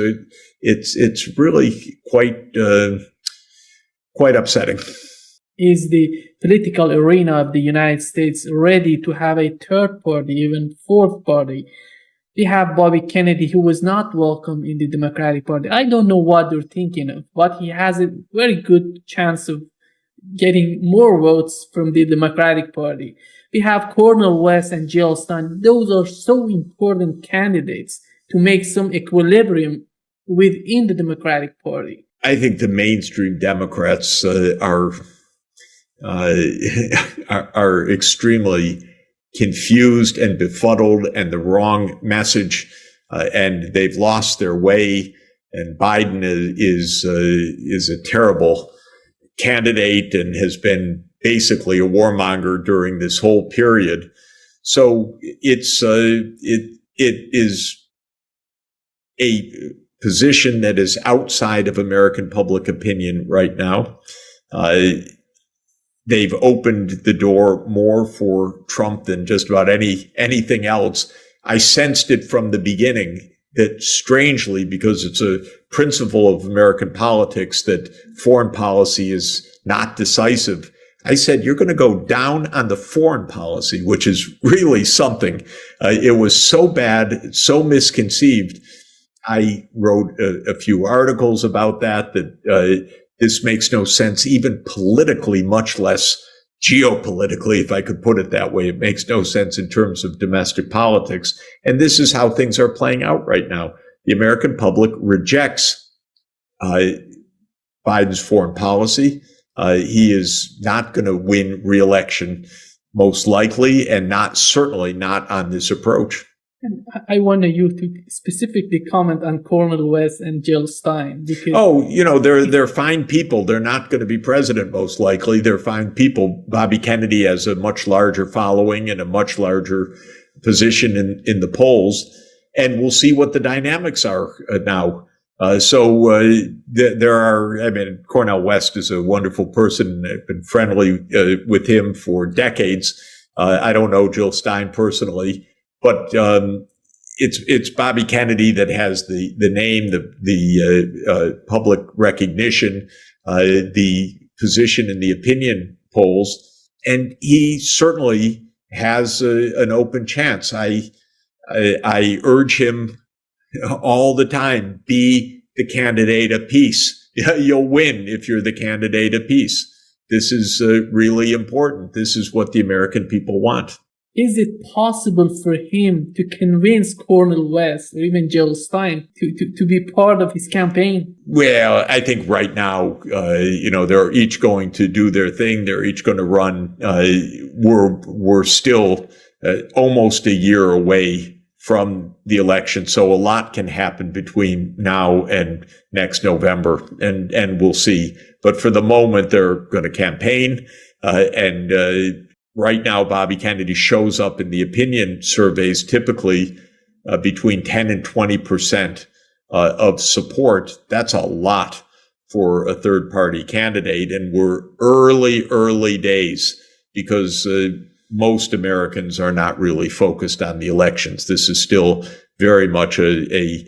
really quite upsetting. Is the political arena of the United States ready to have a third party, even fourth party? We have Bobby Kennedy, who was not welcome in the Democratic Party. I don't know what they're thinking of, but he has a very good chance of getting more votes from the Democratic Party. We have Cornel West and Jill Stein. Those are so important candidates to make some equilibrium within the Democratic Party. I think the mainstream Democrats are extremely confused and befuddled, and the wrong message, and they've lost their way. And Biden is a terrible candidate and has been basically a warmonger during this whole period. So it is a position that is outside of American public opinion right now. They've opened the door more for Trump than just about anything else. I sensed it from the beginning that, strangely, because it's a principle of American politics that foreign policy is not decisive, I said, you're going to go down on the foreign policy, which is really something. It was so bad, so misconceived. I wrote a few articles about that this makes no sense, even politically, much less geopolitically, if I could put it that way. It makes no sense in terms of domestic politics. And this is how things are playing out right now. The American public rejects Biden's foreign policy. He is not going to win re-election, most likely, and certainly not on this approach. And I want you to specifically comment on Cornel West and Jill Stein because they're fine people. They're not going to be president, most likely. They're fine people. Bobby Kennedy has a much larger following and a much larger position in the polls, and we'll see what the dynamics are now. Cornel West is a wonderful person. I've been friendly with him for decades. I don't know Jill Stein personally, but it's Bobby Kennedy that has the name, the public recognition, the position in the opinion polls, and he certainly has an open chance. I urge him all the time, be the candidate of peace. You'll win if you're the candidate of peace. This is really important. This is what the American people want. Is it possible for him to convince Cornel West or even Jill Stein to be part of his campaign? Well, I think right now, they're each going to do their thing. They're each going to run. We're still almost a year away from the election. So a lot can happen between now and next November, and we'll see. But for the moment, they're going to campaign. Right now, Bobby Kennedy shows up in the opinion surveys typically between 10 and 20% of support. That's a lot for a third party candidate. And we're early days because most Americans are not really focused on the elections. This is still very much a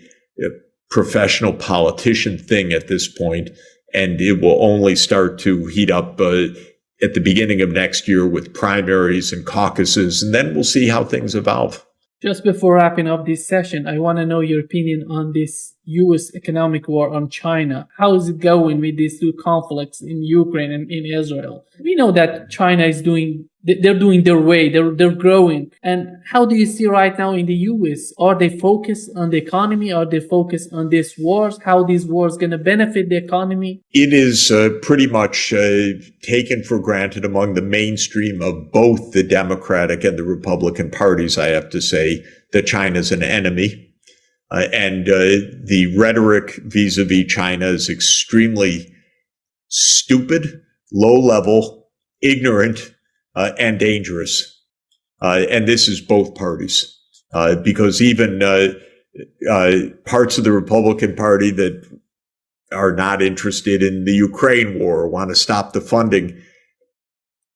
professional politician thing at this point, and it will only start to heat up at the beginning of next year with primaries and caucuses, and then we'll see how things evolve. Just before wrapping up this session, I want to know your opinion on this U.S. economic war on China. How is it going with these two conflicts in Ukraine and in Israel? We know that China is they're doing their way, they're growing. And how do you see right now in the U.S.? Are they focused on the economy? Are they focused on these wars? How these wars going to benefit the economy? It is pretty much taken for granted among the mainstream of both the Democratic and the Republican parties, I have to say, that China's an enemy. And the rhetoric vis-a-vis China is extremely stupid, low level, ignorant, and dangerous. And this is both parties, because even parts of the Republican Party that are not interested in the Ukraine war, want to stop the funding,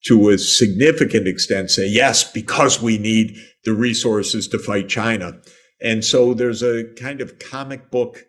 to a significant extent say, yes, because we need the resources to fight China. And so there's a kind of comic book